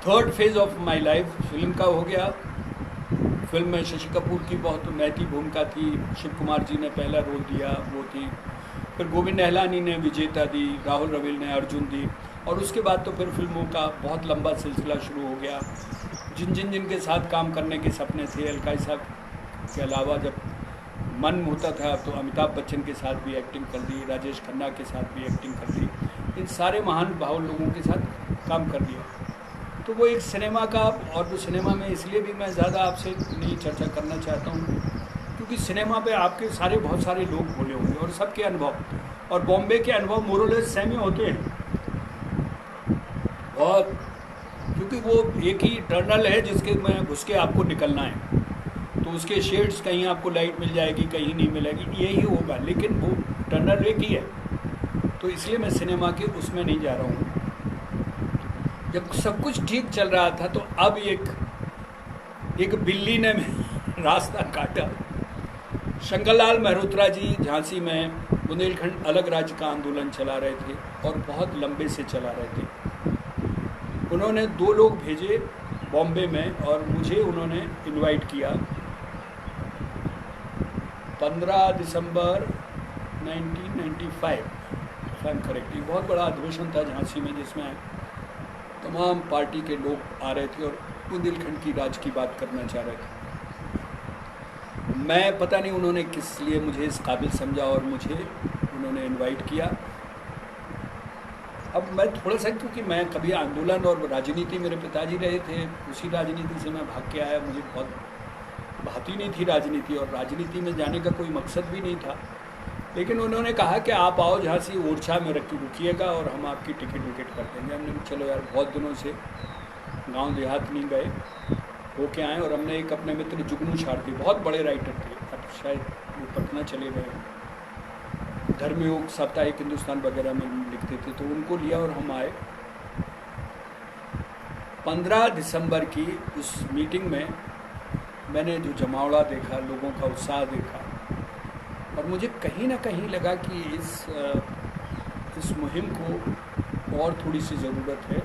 third phase of my life film का हो गया। फिल्म में शशि कपूर की बहुत महती भूमिका थी, शिव कुमार जी ने पहला रोल दिया, वो थी। फिर गोविंद निहलानी ने विजेता दी, राहुल रविल ने अर्जुन दी, और उसके बाद तो फिर फिल्मों का बहुत लंबा सिलसिला शुरू हो गया। जिनके साथ काम करने के सपने थे, अलकाई साहब के अलावा जब मन होता था तो अमिताभ बच्चन के साथ भी एक्टिंग कर दी, राजेश खन्ना के साथ भी एक्टिंग कर दी, इन सारे महान भाव लोगों के साथ काम कर दिया। तो वो एक सिनेमा का, और वो सिनेमा में इसलिए भी मैं ज़्यादा आपसे नहीं चर्चा करना चाहता हूँ क्योंकि सिनेमा पे आपके बहुत सारे लोग बोले होंगे और सबके अनुभव, और बॉम्बे के अनुभव मोरलेस सेम ही होते हैं बहुत, क्योंकि वो एक ही टनल है जिसके में घुस के आपको निकलना है। तो उसके शेड्स कहीं आपको लाइट मिल जाएगी, कहीं नहीं मिलेगी, यही होगा, लेकिन वो टनल एक ही है। तो इसलिए मैं सिनेमा के उसमें नहीं जा रहा हूँ। जब सब कुछ ठीक चल रहा था तो अब एक बिल्ली ने रास्ता काटा। शंकरलाल मेहरोत्रा जी झांसी में बुंदेलखंड अलग राज्य का आंदोलन चला रहे थे और बहुत लंबे से चला रहे थे। उन्होंने 2 लोग भेजे बॉम्बे में और मुझे उन्होंने इनवाइट किया। 15 दिसंबर 1995 करेक्टली बहुत बड़ा अधिवेशन था झांसी में, जिसमें तमाम पार्टी के लोग आ रहे थे और बुंदेलखंड की राज की बात करना चाह रहे थे। मैं पता नहीं उन्होंने किस लिए मुझे इस काबिल समझा और मुझे उन्होंने इनवाइट किया। अब मैं थोड़ा सा, क्योंकि मैं कभी आंदोलन और राजनीति, मेरे पिताजी रहे थे, उसी राजनीति से मैं भाग के आया, मुझे बहुत भाती नहीं थी राजनीति, और राजनीति में जाने का कोई मकसद भी नहीं था। लेकिन उन्होंने कहा कि आप आओ झांसी, ओरछा में रुकिएगा और हम आपकी टिकट विकेट कर देंगे। हमने कहा चलो यार, बहुत दिनों से गांव देहात नहीं गए, होके आए। और हमने एक अपने मित्र जुगनू शारदी, बहुत बड़े राइटर थे, अब शायद वो पटना चले गए, धर्मयोग साप्ताहिक हिंदुस्तान वगैरह में लिखते थे, तो उनको लिया और हम आए। 15 दिसंबर की उस मीटिंग में मैंने जो जमावड़ा देखा, लोगों का उत्साह देखा, और मुझे कहीं ना कहीं लगा कि इस मुहिम को और थोड़ी सी ज़रूरत है।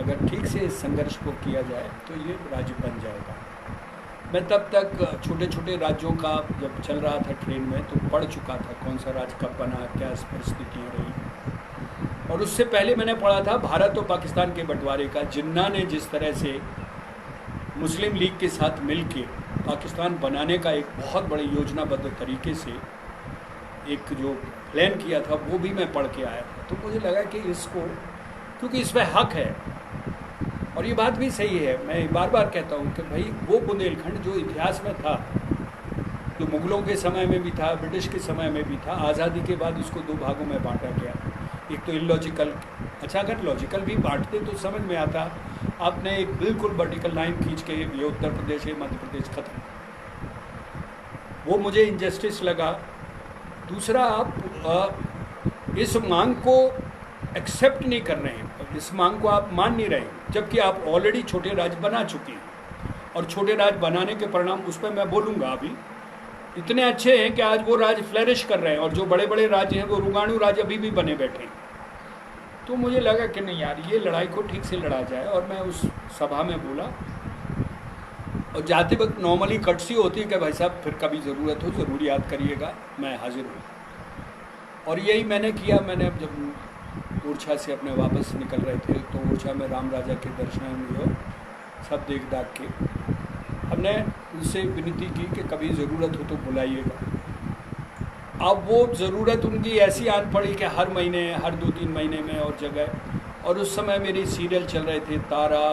अगर ठीक से इस संघर्ष को किया जाए तो ये राज्य बन जाएगा। मैं तब तक छोटे छोटे राज्यों का जब चल रहा था ट्रेन में तो पढ़ चुका था, कौन सा राज्य कब बना, क्या परिस्थितियाँ रही। और उससे पहले मैंने पढ़ा था भारत और पाकिस्तान के बंटवारे का, जिन्ना ने जिस तरह से मुस्लिम लीग के साथ मिलके पाकिस्तान बनाने का एक बहुत बड़े योजनाबद्ध तरीके से एक जो प्लान किया था, वो भी मैं पढ़ के आया था। तो मुझे लगा कि इसको, क्योंकि इस पर हक है, और ये बात भी सही है, मैं बार बार कहता हूँ कि भाई वो बुंदेलखंड जो इतिहास में था, जो मुगलों के समय में भी था, ब्रिटिश के समय में भी था, आज़ादी के बाद उसको 2 भागों में बांटा गया। एक तो इलॉजिकल, अच्छा अगर लॉजिकल भी बांटते तो समझ में आता, आपने एक बिल्कुल वर्टिकल लाइन खींच के ये उत्तर प्रदेश है, मध्य प्रदेश खत्म, वो मुझे इनजस्टिस लगा। दूसरा, आप इस मांग को एक्सेप्ट नहीं कर रहे हैं, इस मांग को आप मान नहीं रहे, जबकि आप ऑलरेडी छोटे राज्य बना चुके हैं, और छोटे राज्य बनाने के परिणाम उस पर मैं बोलूँगा अभी इतने अच्छे हैं कि आज वो राज्य फ्लरिश कर रहे हैं, और जो बड़े बड़े राज्य हैं वो रुगाणु राज्य अभी भी बने बैठे हैं। तो मुझे लगा कि नहीं यार, ये लड़ाई को ठीक से लड़ा जाए, और मैं उस सभा में बोला। और जाते वक्त नॉर्मली कटसी होती है कि भाई साहब फिर कभी ज़रूरत हो ज़रूर याद करिएगा, मैं हाजिर हूँ। और यही मैंने किया। मैंने जब ओरछा से अपने वापस निकल रहे थे तो ओरछा में राम राजा के दर्शन हुए, सब देख दाख के हमने उनसे विनती की कि कभी ज़रूरत हो तो बुलाइएगा। अब वो ज़रूरत उनकी ऐसी आन पड़ी कि हर महीने, हर 2-3 महीने में और जगह, और उस समय मेरी सीरियल चल रहे थे, तारा,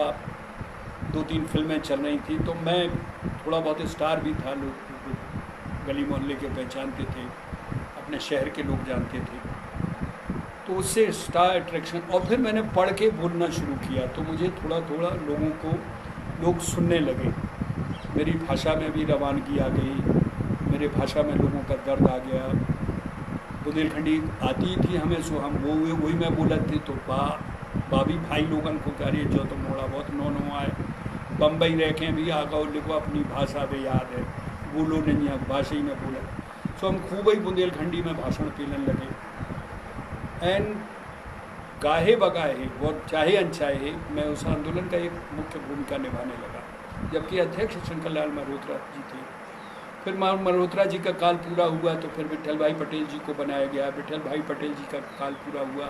2-3 फिल्में चल रही थी, तो मैं थोड़ा बहुत स्टार भी था, लोग गली मोहल्ले के पहचानते थे, अपने शहर के लोग जानते थे, तो उससे स्टार अट्रैक्शन। और फिर मैंने पढ़ के बोलना शुरू किया तो मुझे थोड़ा थोड़ा लोग सुनने लगे, मेरी भाषा में भी रवानगी आ गई, मेरे भाषा में लोगों का दर्द आ गया। बुंदेलखंडी आती थी हमें, सो हम वही मैं बोलत थे, तो भाभी भाई लोगन को कह रही जो तो मोड़ा बहुत नो आए, बम्बई रह के भी आ गओ, लिखो अपनी भाषा में याद है, बोलो नहीं है, भाषा ही में बोला। सो हम खूब ही बुंदेलखंडी में भाषण पीने लगे। एंड गाहे बगाहे और चाहे अनचाहे मैं उस आंदोलन का एक मुख्य भूमिका निभाने लगा। जबकि अध्यक्ष शंकर लाल मल्होत्रा जी थे। फिर मल्होत्रा जी का काल पूरा हुआ तो फिर विट्ठल भाई पटेल जी को बनाया गया। विट्ठल भाई पटेल जी का काल पूरा हुआ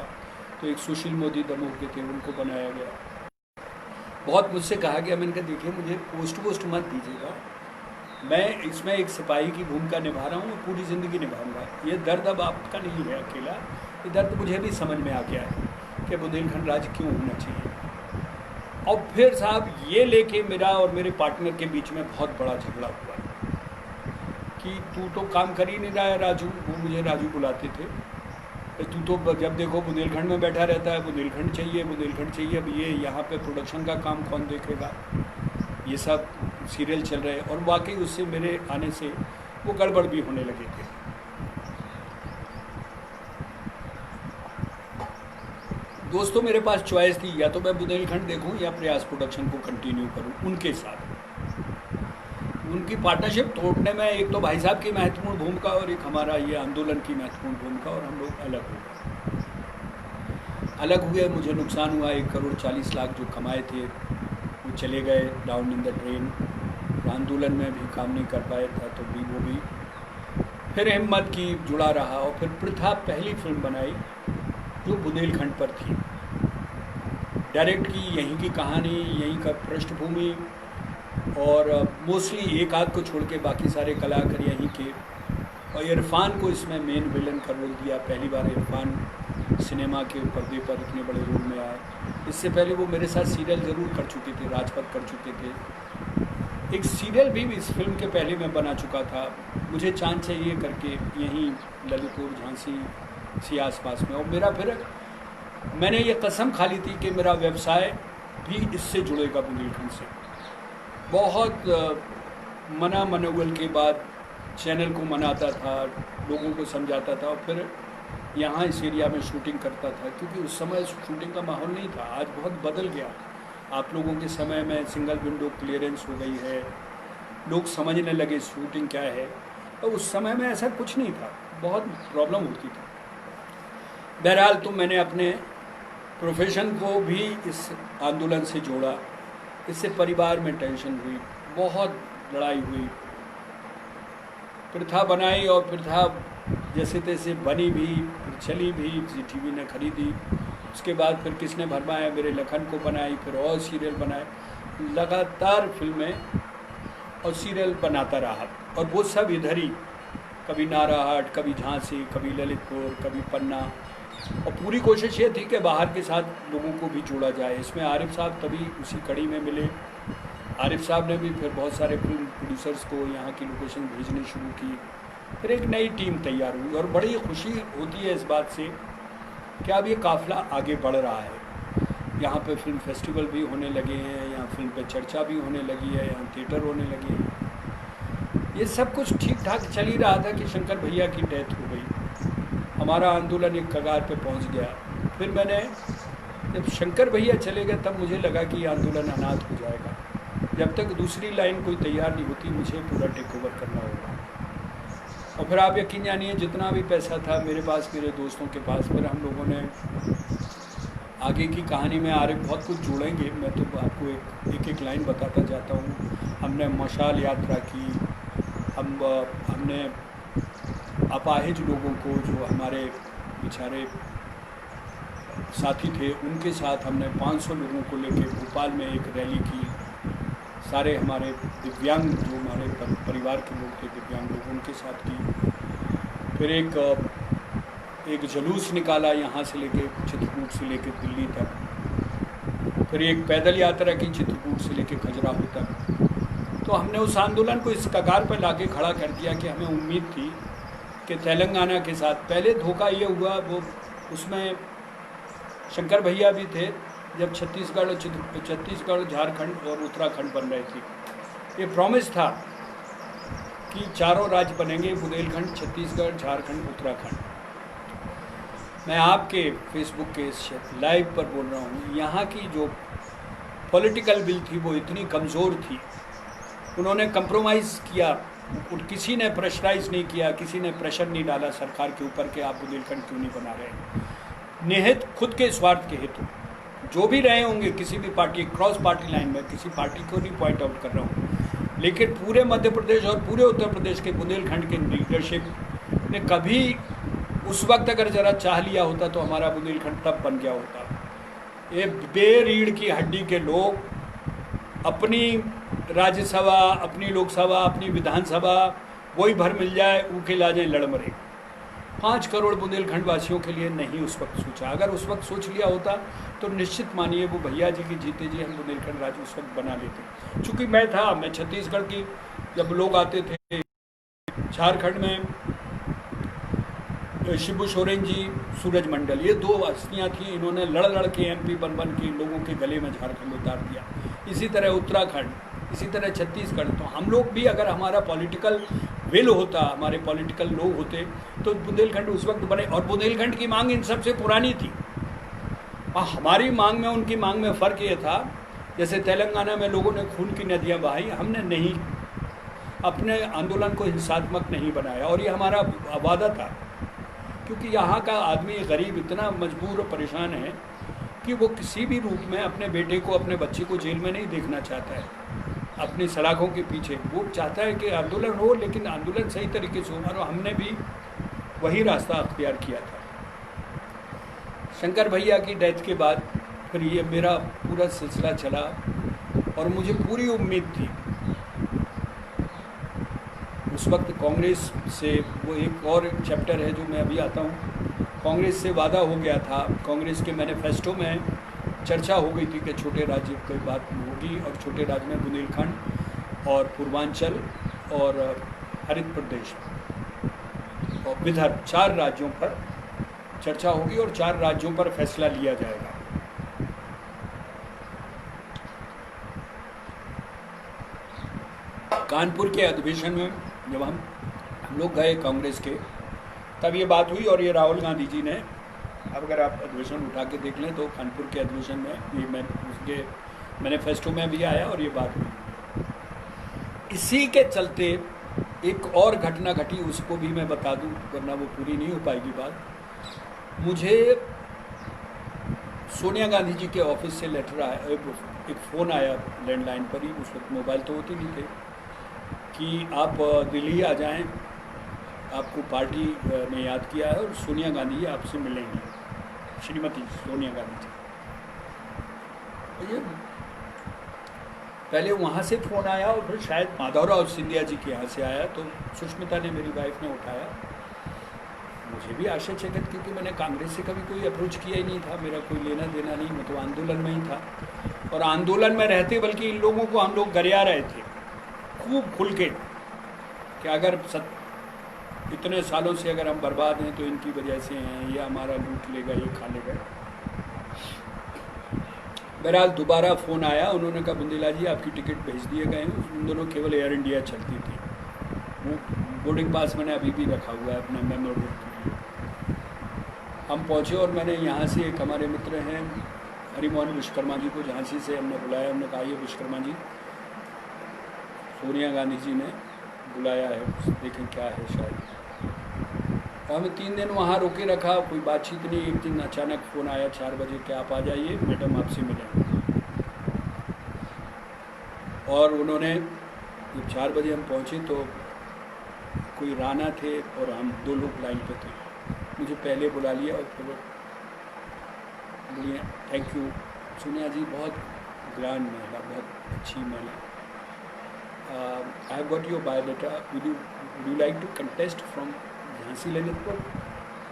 तो एक सुशील मोदी दमोह के थे, उनको बनाया गया। बहुत मुझसे कहा गया, मैंने कहा देखिए मुझे पोस्ट मत दीजिएगा, मैं इसमें एक सिपाही की भूमिका निभा रहा हूँ, पूरी ज़िंदगी निभाऊंगा। ये दर्द अब आपका नहीं है अकेला, ये दर्द मुझे भी समझ में आ गया है कि बुंदेलखंड राज्य क्यों होना चाहिए। और फिर साहब ये लेके मेरा और मेरे पार्टनर के बीच में बहुत बड़ा झगड़ा हुआ कि तू तो काम कर ही नहीं रहा है राजू, वो मुझे राजू बुलाते थे, तू तो जब देखो बुंदेलखंड में बैठा रहता है, बुंदेलखंड चाहिए बुंदेलखंड चाहिए। अब ये यहाँ पे प्रोडक्शन का काम कौन देखेगा, ये सब सीरियल चल रहे हैं। और वाकई उससे मेरे आने से वो गड़बड़ भी होने लगे थे। दोस्तों मेरे पास चॉइस थी, या तो मैं बुंदेलखंड देखूं या प्रयास प्रोडक्शन को कंटिन्यू करूं उनके साथ। उनकी पार्टनरशिप तोड़ने में एक तो भाई साहब की महत्वपूर्ण भूमिका और एक हमारा ये आंदोलन की महत्वपूर्ण भूमिका, और हम लोग अलग हुए। मुझे नुकसान हुआ, 1,40,00,000 जो कमाए थे वो चले गए डाउन इन द ड्रेन। आंदोलन में भी काम नहीं कर पाया था तो भी वो भी फिर हिम्मत की, जुड़ा रहा। और फिर प्रथा पहली फिल्म बनाई जो बुंदेलखंड पर थी, डायरेक्ट की, यहीं की कहानी, यहीं का पृष्ठभूमि, और मोस्टली एक आध को छोड़ के बाकी सारे कलाकार यहीं के। और इरफान को इसमें मेन विलन का रोल दिया। पहली बार इरफान सिनेमा के पर्दे पर इतने बड़े रोल में आए। इससे पहले वो मेरे साथ सीरियल ज़रूर कर चुके थे, राजपथ कर चुके थे। एक सीरियल भी इस फिल्म के पहले मैं बना चुका था, मुझे चांद चाहिए करके, यहीं ललितपुर झांसी सी आसपास में। और मेरा फिर मैंने ये कसम खा ली थी कि मेरा व्यवसाय भी इससे जुड़ेगा, बुंदेलखंड से। बहुत मनोबल के बाद चैनल को मनाता था, लोगों को समझाता था, और फिर यहाँ इस एरिया में शूटिंग करता था, क्योंकि उस समय शूटिंग का माहौल नहीं था। आज बहुत बदल गया। आप लोगों के समय में सिंगल विंडो क्लियरेंस हो गई है, लोग समझने लगे शूटिंग क्या है, और उस समय में ऐसा कुछ नहीं था, बहुत प्रॉब्लम होती थी। बहरहाल तो मैंने अपने प्रोफेशन को भी इस आंदोलन से जोड़ा। इससे परिवार में टेंशन हुई, बहुत लड़ाई हुई, प्रथा बनाई, और प्रथा जैसे तैसे बनी भी, फिर चली भी, टीवी ने खरीदी। उसके बाद फिर किसने भरमाया, मेरे लखन को बनाई, फिर और सीरियल बनाए, लगातार फिल्में और सीरियल बनाता रहा। और वो सब इधर ही, कभी नाराहाट, कभी झांसी, कभी ललितपुर, कभी पन्ना। और पूरी कोशिश ये थी कि बाहर के साथ लोगों को भी जोड़ा जाए। इसमें आरिफ साहब तभी उसी कड़ी में मिले। आरिफ साहब ने भी फिर बहुत सारे फिल्म प्रोड्यूसर्स को यहाँ की लोकेशन भेजनी शुरू की। फिर एक नई टीम तैयार हुई, और बड़ी खुशी होती है इस बात से कि अब ये काफ़िला आगे बढ़ रहा है। यहाँ पे फिल्म फेस्टिवल भी होने लगे हैं, यहाँ फिल्म पे चर्चा भी होने लगी है, यहाँ थिएटर होने लगे हैं। ये सब कुछ ठीक ठाक चल ही रहा था कि शंकर भैया की डेथ हो गई। हमारा आंदोलन एक कगार पे पहुंच गया। फिर मैंने, जब शंकर भैया चले गए तब मुझे लगा कि ये आंदोलन अनाथ हो जाएगा। जब तक दूसरी लाइन कोई तैयार नहीं होती, मुझे पूरा टेक ओवर करना होगा। और फिर आप यकीन जानिए, जितना भी पैसा था मेरे पास, मेरे दोस्तों के पास, फिर हम लोगों ने आगे की कहानी में आरिफ बहुत कुछ जोड़ेंगे। मैं तो आपको एक लाइन बताता जाता हूँ। हमने मशाल यात्रा की, हमने अपाहिज लोगों को, जो हमारे बेचारे साथी थे, उनके साथ हमने 500 लोगों को लेकर भोपाल में एक रैली की। सारे हमारे दिव्यांग, जो हमारे परिवार के लोग थे, दिव्यांग लोग, उनके साथ की। फिर एक जुलूस निकाला यहाँ से लेके, चित्रकूट से लेके दिल्ली तक। फिर एक पैदल यात्रा की चित्रकूट से लेके खजुराहो तक। तो हमने उस आंदोलन को इस कगार पर लाके खड़ा कर दिया कि हमें उम्मीद थी कि तेलंगाना के साथ, पहले धोखा ये हुआ, वो उसमें शंकर भैया भी थे जब छत्तीसगढ़, झारखंड और उत्तराखंड बन रहे थे। ये प्रॉमिस था कि चारों राज्य बनेंगे, बुंदेलखंड, छत्तीसगढ़, झारखंड, उत्तराखंड। मैं आपके फेसबुक के लाइव पर बोल रहा हूँ, यहाँ की जो पॉलिटिकल विल थी वो इतनी कमज़ोर थी। उन्होंने कंप्रोमाइज़ किया, किसी ने प्रेशराइज़ नहीं किया, किसी ने प्रेशर नहीं डाला सरकार के ऊपर कि आप बुंदेलखंड क्यों नहीं बना रहे। निहित खुद के स्वार्थ के हेतु जो भी रहे होंगे किसी भी पार्टी, क्रॉस पार्टी लाइन में किसी पार्टी को नहीं पॉइंट आउट कर रहा हूँ, लेकिन पूरे मध्य प्रदेश और पूरे उत्तर प्रदेश के बुंदेलखंड के लीडरशिप ने कभी उस वक्त अगर ज़रा चाह लिया होता तो हमारा बुंदेलखंड तब बन गया होता। ये बेरीढ़ की हड्डी के लोग अपनी राज्यसभा, अपनी लोकसभा, अपनी विधानसभा वही भर मिल जाए ऊके ला जाए लड़ मरे। 5 करोड़ बुंदेलखंड वासियों के लिए नहीं उस वक्त सोचा। अगर उस वक्त सोच लिया होता तो निश्चित मानिए वो भैया जी की जीते जी हम बुंदेलखंड राज्य उस वक्त बना लेते। चूँकि मैं छत्तीसगढ़ की जब लोग आते थे, झारखंड में शिबू सोरेन जी, सूरज मंडल, ये 2 हस्तियाँ थी, इन्होंने लड़ के MP बन के लोगों के गले में झारखंड उतार दिया। इसी तरह उत्तराखंड, इसी तरह छत्तीसगढ़। तो हम लोग भी अगर हमारा पॉलिटिकल विल होता, हमारे पॉलिटिकल लोग होते तो बुंदेलखंड उस वक्त बने। और बुंदेलखंड की मांग इन सबसे पुरानी थी। हमारी मांग में उनकी मांग में फ़र्क ये था, जैसे तेलंगाना में लोगों ने खून की नदियाँ बहाई, हमने नहीं, अपने आंदोलन को हिंसात्मक नहीं बनाया। और ये हमारा वादा था, क्योंकि यहाँ का आदमी गरीब इतना मजबूर और परेशान है कि वो किसी भी रूप में अपने बेटे को, अपने बच्चे को जेल में नहीं देखना चाहता है, अपनी सलाखों के पीछे। वो चाहता है कि आंदोलन हो, लेकिन आंदोलन सही तरीके से हो। और हमने भी वही रास्ता अख्तियार किया था। शंकर भैया की डेथ के बाद फिर ये मेरा पूरा सिलसिला चला और मुझे पूरी उम्मीद थी उस वक्त कांग्रेस से। वो एक और चैप्टर है जो मैं अभी आता हूँ। कांग्रेस से वादा हो गया था, कांग्रेस के मैनिफेस्टो में चर्चा हो गई थी कि छोटे राज्य की बात होगी, और छोटे राज्य में बुंदेलखंड और पूर्वांचल और हरित प्रदेश और विदर्भ, 4 राज्यों पर चर्चा होगी और 4 राज्यों पर फैसला लिया जाएगा। कानपुर के अधिवेशन में जब हम लोग गए कांग्रेस के, तब ये बात हुई। और ये राहुल गांधी जी ने, अब अगर आप अधिवेशन उठा के देख लें तो कानपुर के अधिवेशन में ये उसके मैनिफेस्टो में भी आया और ये बात हुई। इसी के चलते एक और घटना घटी, उसको भी मैं बता दूं वरना वो पूरी नहीं हो पाएगी बात। मुझे सोनिया गांधी जी के ऑफिस से लेटर आया, एक फ़ोन आया लैंडलाइन पर ही, उस वक्त मोबाइल तो होते नहीं थे, कि आप दिल्ली आ जाएं, आपको पार्टी ने याद किया है और सोनिया गांधी आपसे मिलेंगी, श्रीमती सोनिया गांधी जी। ये पहले वहाँ से फ़ोन आया और फिर शायद माधवराव सिंधिया जी के यहाँ से आया, तो सुष्मिता ने, मेरी वाइफ ने उठाया। मुझे भी आश्चर्यचकित, क्योंकि मैंने कांग्रेस से कभी कोई अप्रोच किया ही नहीं था, मेरा कोई लेना देना नहीं, मैं तो आंदोलन में ही था। और आंदोलन में रहते बल्कि इन लोगों को हम लोग गरिया रहे थे खूब खुल के, कि अगर इतने सालों से अगर हम बर्बाद हैं तो इनकी वजह से हैं, ये हमारा लूट लेगा, ये खा लेगा। बहरहाल दोबारा फ़ोन आया, उन्होंने कहा बुंदेला जी आपकी टिकट भेज दिए गए हैं। उन दोनों केवल एयर इंडिया चलती थी, वो बोर्डिंग पास मैंने अभी भी रखा हुआ है अपने मेमोरी के लिए। हम पहुँचे और मैंने यहाँ से, एक हमारे मित्र हैं हरिमोहन विश्वकर्मा जी को झांसी से हमने बुलाया। हमने कहा ये विश्वकर्मा जी, सोनिया गांधी जी ने बुलाया है, देखें क्या है शायद। और हमें 3 दिन वहाँ रोके रखा, कोई बातचीत नहीं। एक दिन अचानक फ़ोन आया 4 बजे कि आप आ जाइए, मैडम आपसे मिलें। और उन्होंने, जब 4 बजे हम पहुँचे तो कोई राणा थे और हम 2 लोग लाइन पे थे। मुझे पहले बुला लिया और फिर बोलिए थैंक यू सोनिया जी, बहुत ग्रैंड महिला, बहुत अच्छी महिला। I have got your biodata, would you like to contest from Jhansi Lalitpur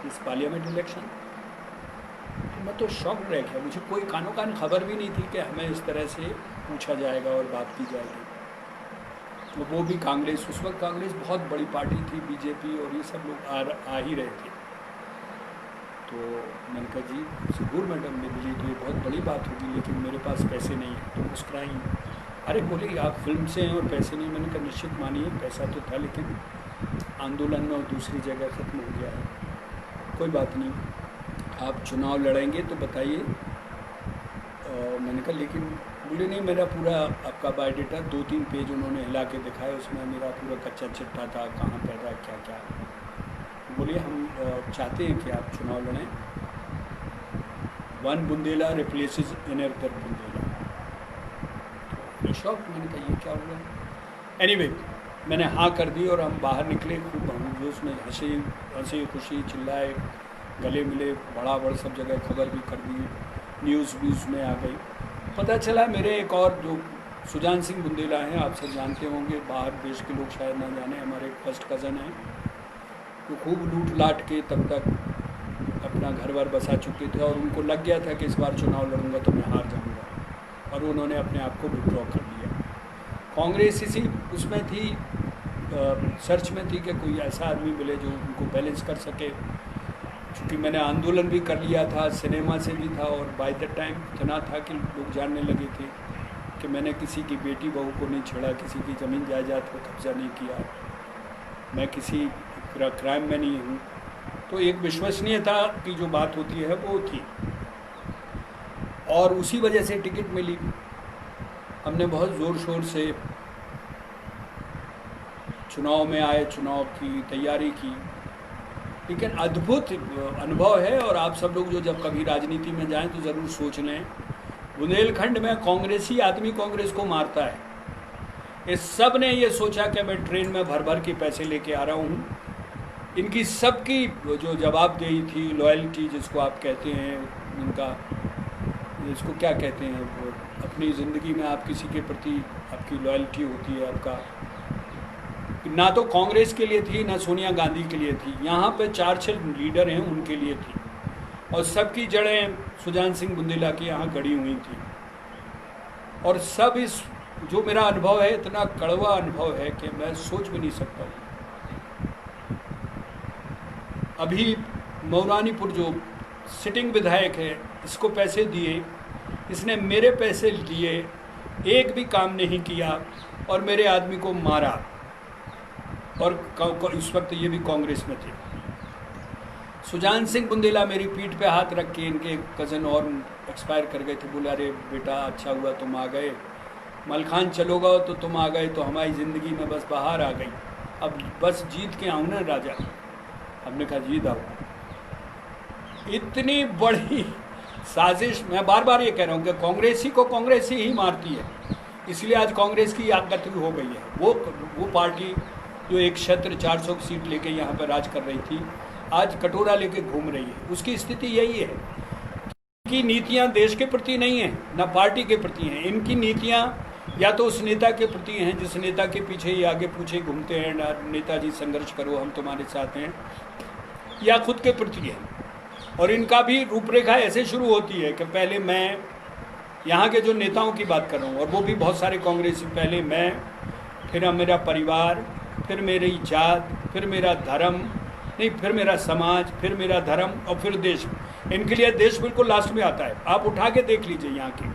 इस पार्लियामेंट इलेक्शन। तो मैं तो शॉक रह गया, मुझे कोई कानो कान खबर भी नहीं थी कि हमें इस तरह से पूछा जाएगा और बात की जाएगी। तो वो भी कांग्रेस, उस वक्त कांग्रेस बहुत बड़ी पार्टी थी, बीजेपी और ये सब लोग आ ही रहे थे। तो मैंने कहा जी जरूर मैडम, मेरे लिए तो ये बहुत बड़ी बात होगी, लेकिन मेरे पास पैसे नहीं हैं। तो मुस्कुराई, अरे बोले आप फिल्म से हैं और पैसे नहीं। मैंने कहा निश्चित मानिए पैसा तो था, लेकिन आंदोलन में और दूसरी जगह ख़त्म हो गया है। कोई बात नहीं, आप चुनाव लड़ेंगे तो बताइए। मैंने कहा लेकिन, बोले नहीं, मेरा पूरा आपका बायोडाटा 2-3 पेज उन्होंने हिला के दिखाया, उसमें मेरा पूरा कच्चा चिट्ठा था, कहाँ पैदा क्या क्या। बोलिए हम चाहते हैं कि आप चुनाव लड़ें। One Bundela replaces another Bundela. Shock, मैंने कहा ये क्या हुआ। एनीवे मैंने हाँ कर दी और हम बाहर निकले, खूब जोश में हंसी खुशी चिल्लाए, गले मिले, बड़ा बड़ सब जगह खबर भी कर दी, न्यूज़ भी उसमें आ गई। पता चला मेरे एक और जो सुजान सिंह बुंदेला हैं, आप सब जानते होंगे, बाहर देश के लोग शायद ना जाने, हमारे फर्स्ट कज़न हैं, तो खूब लूट लाट के तब तक अपना घर वर बसा चुके थे और उनको लग गया था कि इस बार चुनाव लड़ूंगा तो मैं हार जाऊंगा, और उन्होंने अपने आप को विड्रॉ कर लिया। कांग्रेस इसी उसमें थी, सर्च में थी कि कोई ऐसा आदमी मिले जो उनको बैलेंस कर सके, क्योंकि मैंने आंदोलन भी कर लिया था, सिनेमा से भी था, और बाय द टाइम इतना था कि लोग जानने लगे थे कि मैंने किसी की बेटी बहू को नहीं छेड़ा, किसी की ज़मीन जायदाद पर कब्जा नहीं किया, मैं किसी क्राइम में नहीं हूँ। तो एक विश्वसनीयता की जो बात होती है वो थी, और उसी वजह से टिकट मिली। हमने बहुत ज़ोर शोर से चुनाव में आए, चुनाव की तैयारी की, लेकिन अद्भुत अनुभव है। और आप सब लोग जो जब कभी राजनीति में जाएं तो ज़रूर सोच लें, बुंदेलखंड में कांग्रेसी आदमी कांग्रेस को मारता है। इस सब ने ये सोचा कि मैं ट्रेन में भर भर के पैसे लेके आ रहा हूँ। इनकी सबकी जो जवाबदेही थी, लॉयल्टी जिसको आप कहते हैं, इनका इसको क्या कहते हैं, वो अपनी ज़िंदगी में आप किसी के प्रति आपकी लॉयल्टी होती है, आपका ना तो कांग्रेस के लिए थी ना सोनिया गांधी के लिए थी, यहाँ पे 4-6 लीडर हैं उनके लिए थी, और सबकी जड़ें सुजान सिंह बुंदेला की यहाँ गड़ी हुई थी। और सब इस जो मेरा अनुभव है, इतना कड़वा अनुभव है कि मैं सोच भी नहीं सकता। अभी मौरानीपुर जो सिटिंग विधायक है, इसको पैसे दिए, इसने मेरे पैसे लिए, एक भी काम नहीं किया और मेरे आदमी को मारा, और इस वक्त ये भी कांग्रेस में थे। सुजान सिंह बुंदेला मेरी पीठ पे हाथ रख के, इनके कज़न और एक्सपायर कर गए थे, बोला अरे बेटा अच्छा हुआ तुम आ गए, मलखान चलोगा तो तुम आ गए, तो हमारी ज़िंदगी में बस बाहर आ गई, अब बस जीत के आऊँ ना राजा। हमने कहा जीत आओ। इतनी बड़ी साजिश, मैं बार बार ये कह रहा हूँ कि कांग्रेसी को कांग्रेसी ही मारती है, इसलिए आज कांग्रेस की आगत हो गई है। वो पार्टी जो एक क्षेत्र 400 सीट लेके यहाँ पर राज कर रही थी, आज कटोरा लेके घूम रही है। उसकी स्थिति यही है कि नीतियाँ देश के प्रति नहीं है, ना पार्टी के प्रति हैं। इनकी नीतियाँ या तो उस नेता के प्रति हैं जिस नेता के पीछे ही आगे पीछे घूमते हैं, नेताजी संघर्ष करो हम तुम्हारे साथ हैं, या खुद के प्रति है। और इनका भी रूपरेखा ऐसे शुरू होती है कि पहले मैं, यहाँ के जो नेताओं की बात कर रहा हूँ, और वो भी बहुत सारे कांग्रेसी, पहले मैं, फिर मेरा परिवार, फिर मेरी जात, फिर मेरा धर्म, नहीं फिर मेरा समाज, फिर मेरा धर्म, और फिर देश। इनके लिए देश बिल्कुल लास्ट में आता है। आप उठा के देख लीजिए यहाँ की।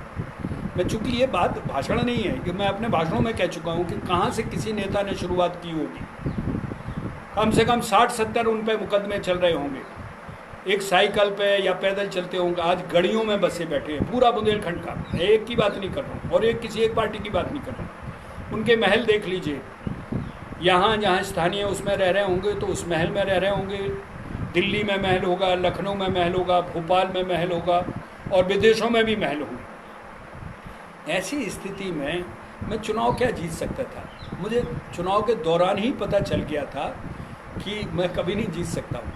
मैं चूँकि ये बात भाषण नहीं है, कि मैं अपने भाषणों में कह चुका हूँ कि कहाँ से किसी नेता ने शुरुआत की होगी। कम से कम 60-70 उन पर मुकदमे चल रहे होंगे, एक साइकिल पे या पैदल चलते होंगे, आज गड़ियों में बसे बैठे हैं, पूरा बुंदेलखंड का। मैं एक की बात नहीं कर रहा हूँ और किसी एक पार्टी की बात नहीं कर रहा हूँ। उनके महल देख लीजिए, यहाँ जहाँ स्थानीय उसमें रह रहे होंगे तो उस महल में रह रहे होंगे, दिल्ली में महल होगा, लखनऊ में महल होगा, भोपाल में महल होगा, और विदेशों में भी महल होंगे। ऐसी स्थिति में मैं चुनाव क्या जीत सकता था? मुझे चुनाव के दौरान ही पता चल गया था कि मैं कभी नहीं जीत सकता हूँ।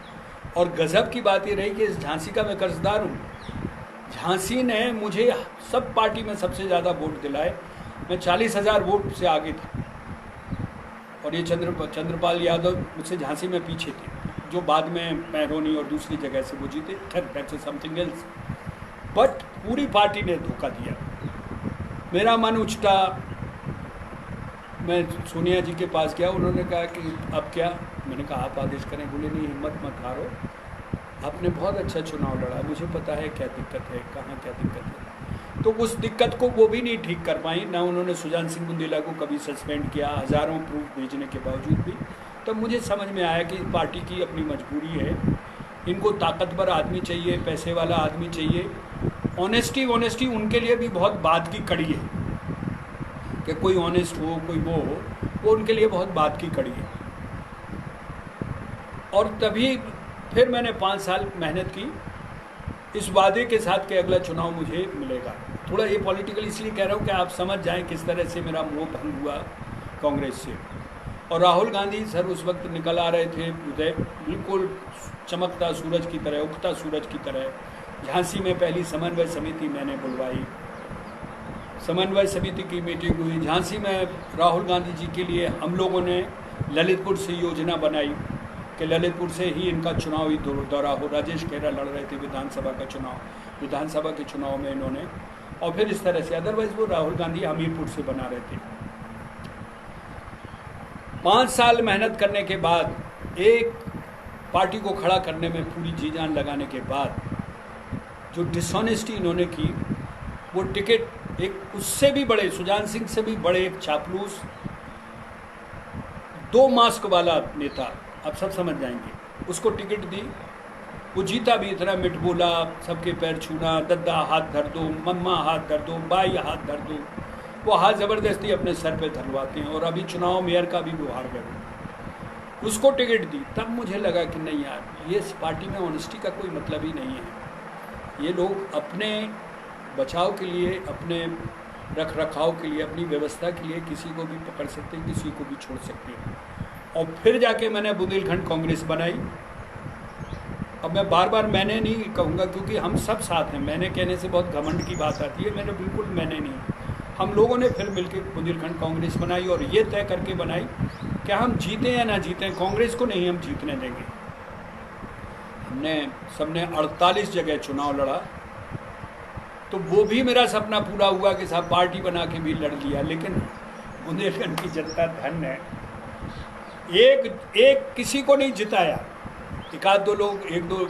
और गज़ब की बात ये रही कि इस झांसी का मैं कर्जदार हूँ। झांसी ने मुझे सब पार्टी में सबसे ज़्यादा वोट दिलाए, मैं 40,000 वोट से आगे था, और ये चंद्रपाल यादव मुझसे झांसी में पीछे थे, जो बाद में महरौनी और दूसरी जगह से वो जीते। दैट्स समथिंग एल्स, बट पूरी पार्टी ने धोखा दिया। मेरा मन उछटा, मैं सोनिया जी के पास गया, उन्होंने कहा कि अब क्या? मैंने कहा आप आदेश करें। बोले नहीं, हिम्मत मत हारो, आपने बहुत अच्छा चुनाव लड़ा, मुझे पता है क्या दिक्कत है, कहाँ क्या दिक्कत है। तो उस दिक्कत को वो भी नहीं ठीक कर पाई, ना उन्होंने सुजान सिंह बुंदेला को कभी सस्पेंड किया, हज़ारों प्रूफ भेजने के बावजूद भी। तब मुझे समझ में आया कि पार्टी की अपनी मजबूरी है, इनको ताकतवर आदमी चाहिए, पैसे वाला आदमी चाहिए। ऑनेस्टी उनके लिए भी बहुत बात की कड़ी है कि कोई ऑनेस्ट हो, कोई वो उनके लिए बहुत बात की कड़ी है। और तभी फिर मैंने 5 साल मेहनत की इस वादे के साथ कि अगला चुनाव मुझे मिलेगा। थोड़ा ये पॉलिटिकल इसलिए कह रहा हूँ कि आप समझ जाएं किस तरह से मेरा मोह भंग हुआ कांग्रेस से। और राहुल गांधी सर उस वक्त निकल आ रहे थे, उदय बिल्कुल चमकता सूरज की तरह, उगता सूरज की तरह। झांसी में पहली समन्वय समिति मैंने बुलवाई, समन्वय समिति की मीटिंग हुई झांसी में। राहुल गांधी जी के लिए हम लोगों ने ललितपुर से योजना बनाई कि ललितपुर से ही इनका चुनावी दौरा हो। राजेश खेरा लड़ रहे थे विधानसभा का चुनाव, विधानसभा के चुनाव में इन्होंने, और फिर इस तरह से, अदरवाइज वो राहुल गांधी हमीरपुर से बना रहे थे। 5 साल मेहनत करने के बाद, एक पार्टी को खड़ा करने में पूरी जी जान लगाने के बाद, जो डिसऑनेस्टी इन्होंने की, वो टिकट एक उससे भी बड़े, सुजान सिंह से भी बड़े एक चापलूस 2 मास्क वाला नेता, आप सब समझ जाएंगे, उसको टिकट दी। वो जीता भी इतना मिठ बोला, सबके पैर छूना, दद्दा हाथ धर दो, मम्मा हाथ धर दो, बाई हाथ धर दो, वो हाथ ज़बरदस्ती अपने सर पे धरवाते हैं। और अभी चुनाव मेयर का भी गुहार गए, उसको टिकट दी। तब मुझे लगा कि नहीं यार, ये इस पार्टी में ऑनेस्टी का कोई मतलब ही नहीं है। ये लोग अपने बचाव के लिए, अपने रख रखाव के लिए, अपनी व्यवस्था के लिए किसी को भी पकड़ सकते हैं, किसी को भी छोड़ सकते हैं। और फिर जाके मैंने बुंदेलखंड कांग्रेस बनाई। अब मैं बार बार मैंने नहीं कहूँगा, क्योंकि हम सब साथ हैं। मैंने कहने से बहुत घमंड की बात आती है, मैंने बिल्कुल मैंने नहीं। हम लोगों ने फिर मिलकर बुंदेलखंड कांग्रेस बनाई और ये तय करके बनाई कि हम जीतें या ना जीतें, कांग्रेस को नहीं हम जीतने देंगे। हमने सबने 48 जगह चुनाव लड़ा, तो वो भी मेरा सपना पूरा हुआ कि साहब पार्टी बना के भी लड़ लिया। लेकिन बुंदेलखंड की जनता धन्य है, एक किसी को नहीं जिताया। 1-2 लोग 1-2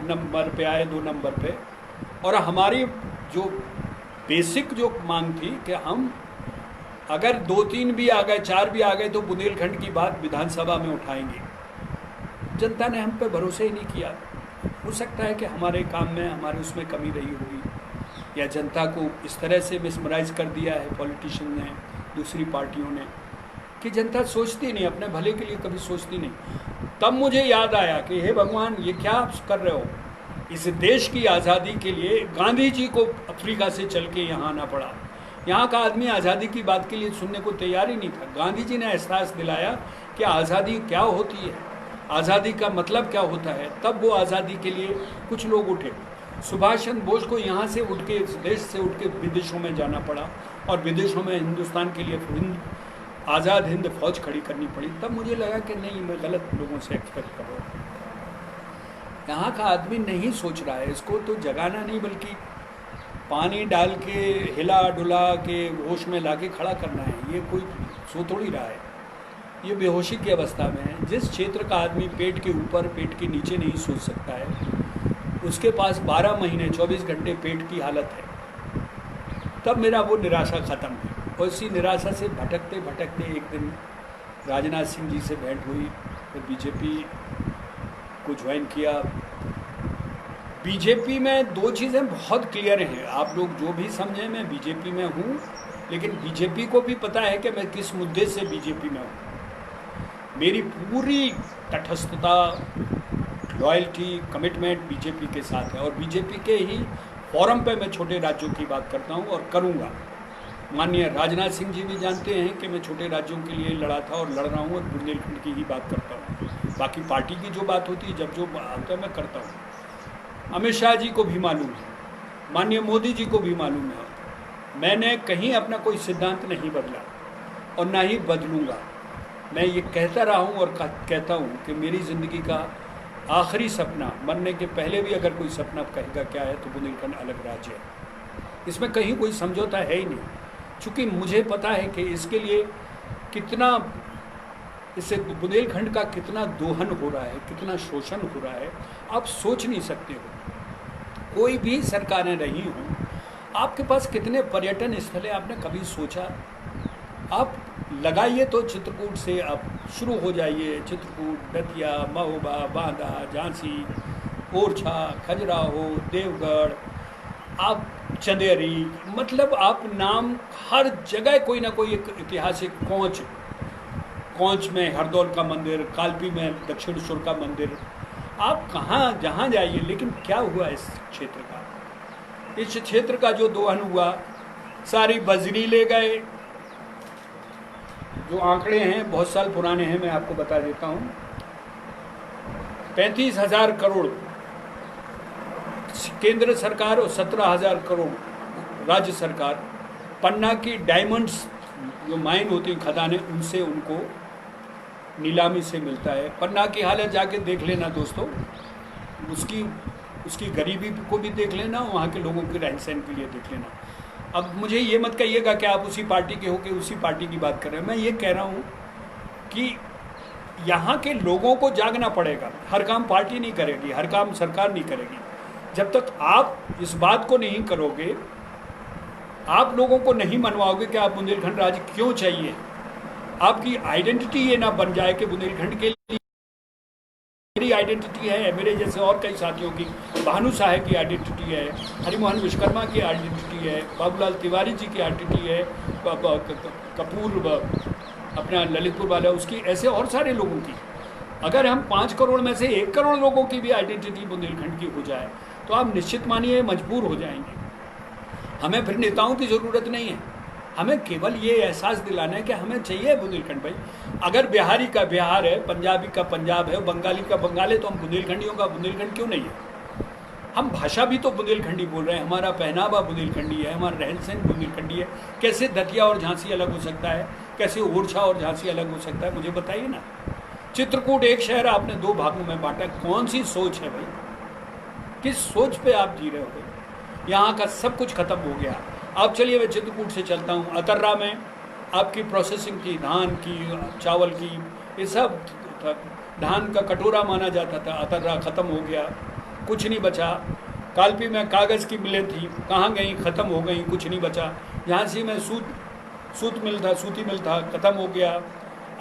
नंबर पे आए, 2 नंबर पे। और हमारी जो बेसिक जो मांग थी कि हम अगर 2-3 भी आ गए, 4 भी आ गए, तो बुंदेलखंड की बात विधानसभा में उठाएंगे। जनता ने हम पे भरोसा ही नहीं किया। हो सकता है कि हमारे काम में, हमारे उसमें कमी रही होगी, या जनता को इस तरह से मिसमराइज कर दिया है पॉलिटिशियन ने, दूसरी पार्टियों ने, कि जनता सोचती नहीं, अपने भले के लिए कभी सोचती नहीं। तब मुझे याद आया कि हे भगवान, ये क्या आप कर रहे हो। इस देश की आज़ादी के लिए गांधी जी को अफ्रीका से चल के यहाँ आना पड़ा। यहाँ का आदमी आज़ादी की बात के लिए सुनने को तैयार ही नहीं था। गांधी जी ने एहसास दिलाया कि आज़ादी क्या होती है, आज़ादी का मतलब क्या होता है। तब वो आज़ादी के लिए कुछ लोग उठे। सुभाष चंद्र बोस को यहाँ से उठ के, इस देश से उठ के विदेशों में जाना पड़ा, और विदेशों में हिंदुस्तान के लिए आज़ाद हिंद फौज खड़ी करनी पड़ी। तब मुझे लगा कि नहीं, मैं गलत लोगों से एक्सपेक्ट कर रहा हूँ। यहाँ का आदमी नहीं सोच रहा है, इसको तो जगाना नहीं बल्कि पानी डाल के, हिला डुला के, होश में ला के खड़ा करना है। ये कोई सो थोड़ी रहा है, ये बेहोशी की अवस्था में है। जिस क्षेत्र का आदमी पेट के ऊपर, पेट के नीचे नहीं सोच सकता है, उसके पास 12 महीने 24 घंटे पेट की हालत है। तब मेरा वो निराशा ख़त्म हुई। और इसी निराशा से भटकते भटकते एक दिन राजनाथ सिंह जी से भेंट हुई, फिर बीजेपी को ज्वाइन किया। बीजेपी में 2 चीज़ें बहुत क्लियर हैं, आप लोग जो भी समझें, मैं बीजेपी में हूँ, लेकिन बीजेपी को भी पता है कि मैं किस मुद्दे से बीजेपी में हूँ। मेरी पूरी तटस्थता, लॉयल्टी, कमिटमेंट बीजेपी के साथ है। और बीजेपी के ही फोरम पे मैं छोटे राज्यों की बात करता हूँ और करूँगा। माननीय राजनाथ सिंह जी भी जानते हैं कि मैं छोटे राज्यों के लिए लड़ा था और लड़ रहा हूँ, और बुंदेलखंड की ही बात करता हूँ। बाकी पार्टी की जो बात होती है, जब जो आता है मैं करता हूँ। अमित शाह जी को भी मालूम है, माननीय मोदी जी को भी मालूम है, मैंने कहीं अपना कोई सिद्धांत नहीं बदला और ना ही बदलूँगा। मैं ये कहता रहा हूँ और कहता हूँ कि मेरी ज़िंदगी का आखिरी सपना, मरने के पहले भी अगर कोई सपना कहेगा क्या है, तो बुंदेलखंड अलग राज्य है। इसमें कहीं कोई समझौता है ही नहीं, चूँकि मुझे पता है कि इसके लिए कितना, इससे बुंदेलखंड का कितना दोहन हो रहा है, कितना शोषण हो रहा है, आप सोच नहीं सकते हो। कोई भी सरकारें रही हों, आपके पास कितने पर्यटन स्थल है, आपने कभी सोचा? आप लगाइए तो चित्रकूट से आप शुरू हो जाइए, चित्रकूट, दतिया, महोबा, बांदा, झांसी, ओरछा, खजुराहो, देवगढ़, आप चंदेरी, मतलब आप नाम हर जगह कोई ना कोई एक ऐतिहासिक कोंच में हरदौल का मंदिर, कालपी में दक्षिणेश्वर का मंदिर, आप कहाँ जहाँ जाइए, लेकिन क्या हुआ इस क्षेत्र का? इस क्षेत्र का जो दोहन हुआ, सारी बजरी ले गए। जो आंकड़े हैं बहुत साल पुराने हैं, मैं आपको बता देता हूँ। 35,000 करोड़ केंद्र सरकार और 17,000 करोड़ राज्य सरकार पन्ना की डायमंड्स जो माइन होती हैं, खदानें, उनसे उनको नीलामी से मिलता है। पन्ना की हालत जाके देख लेना दोस्तों, उसकी गरीबी को भी देख लेना, वहाँ के लोगों के रहन सहन के लिए देख लेना। अब मुझे ये मत कहिएगा कि आप उसी पार्टी के हो के उसी पार्टी की बात कर रहे हैं। मैं ये कह रहा हूँ कि यहाँ के लोगों को जागना पड़ेगा। हर काम पार्टी नहीं करेगी, हर काम सरकार नहीं करेगी। जब तक आप इस बात को नहीं करोगे, आप लोगों को नहीं मनवाओगे कि आप बुंदेलखंड राज्य क्यों चाहिए, आपकी आइडेंटिटी ये ना बन जाए कि बुंदेलखंड के लिए मेरी आइडेंटिटी है, मेरे जैसे और कई साथियों की, भानु साहे की आइडेंटिटी है, हरिमोहन विश्वकर्मा की आइडेंटिटी है, बाबूलाल तिवारी जी की आइडेंटिटी है, कपूर अपना ललितपुर वाला उसकी, ऐसे और सारे लोगों की। अगर हम 5 करोड़ में से 1 करोड़ लोगों की भी आइडेंटिटी बुंदेलखंड की हो जाए तो आप निश्चित मानिए मजबूर हो जाएंगे। हमें फिर नेताओं की ज़रूरत नहीं है, हमें केवल ये एहसास दिलाना है कि हमें चाहिए बुंदेलखंड। भाई अगर बिहारी का बिहार है, पंजाबी का पंजाब है, बंगाली का बंगाल है, तो हम बुंदेलखंडियों का बुंदेलखंड क्यों नहीं है? हम भाषा भी तो बुंदेलखंडी बोल रहे हैं, हमारा पहनावा बुंदेलखंडी है, हमारा रहन सहन बुंदेलखंडी है। कैसे दतिया और झांसी अलग हो सकता है? कैसे ओरछा और झांसी अलग हो सकता है? मुझे बताइए ना। चित्रकूट एक शहर आपने 2 भागों में बांटा, कौन सी सोच है भाई? किस सोच पे आप जी रहे हो भाई? यहाँ का सब कुछ खत्म हो गया। अब चलिए मैं चित्रकूट से चलता हूँ। अतर्रा में आपकी प्रोसेसिंग की, धान की, चावल की, ये सब धान का कटोरा माना जाता था। अतर्रा ख़त्म हो गया, कुछ नहीं बचा। कालपी में कागज़ की मिलें थी, कहाँ गई? ख़त्म हो गई, कुछ नहीं बचा। झांसी में सूती मिल था, ख़त्म हो गया।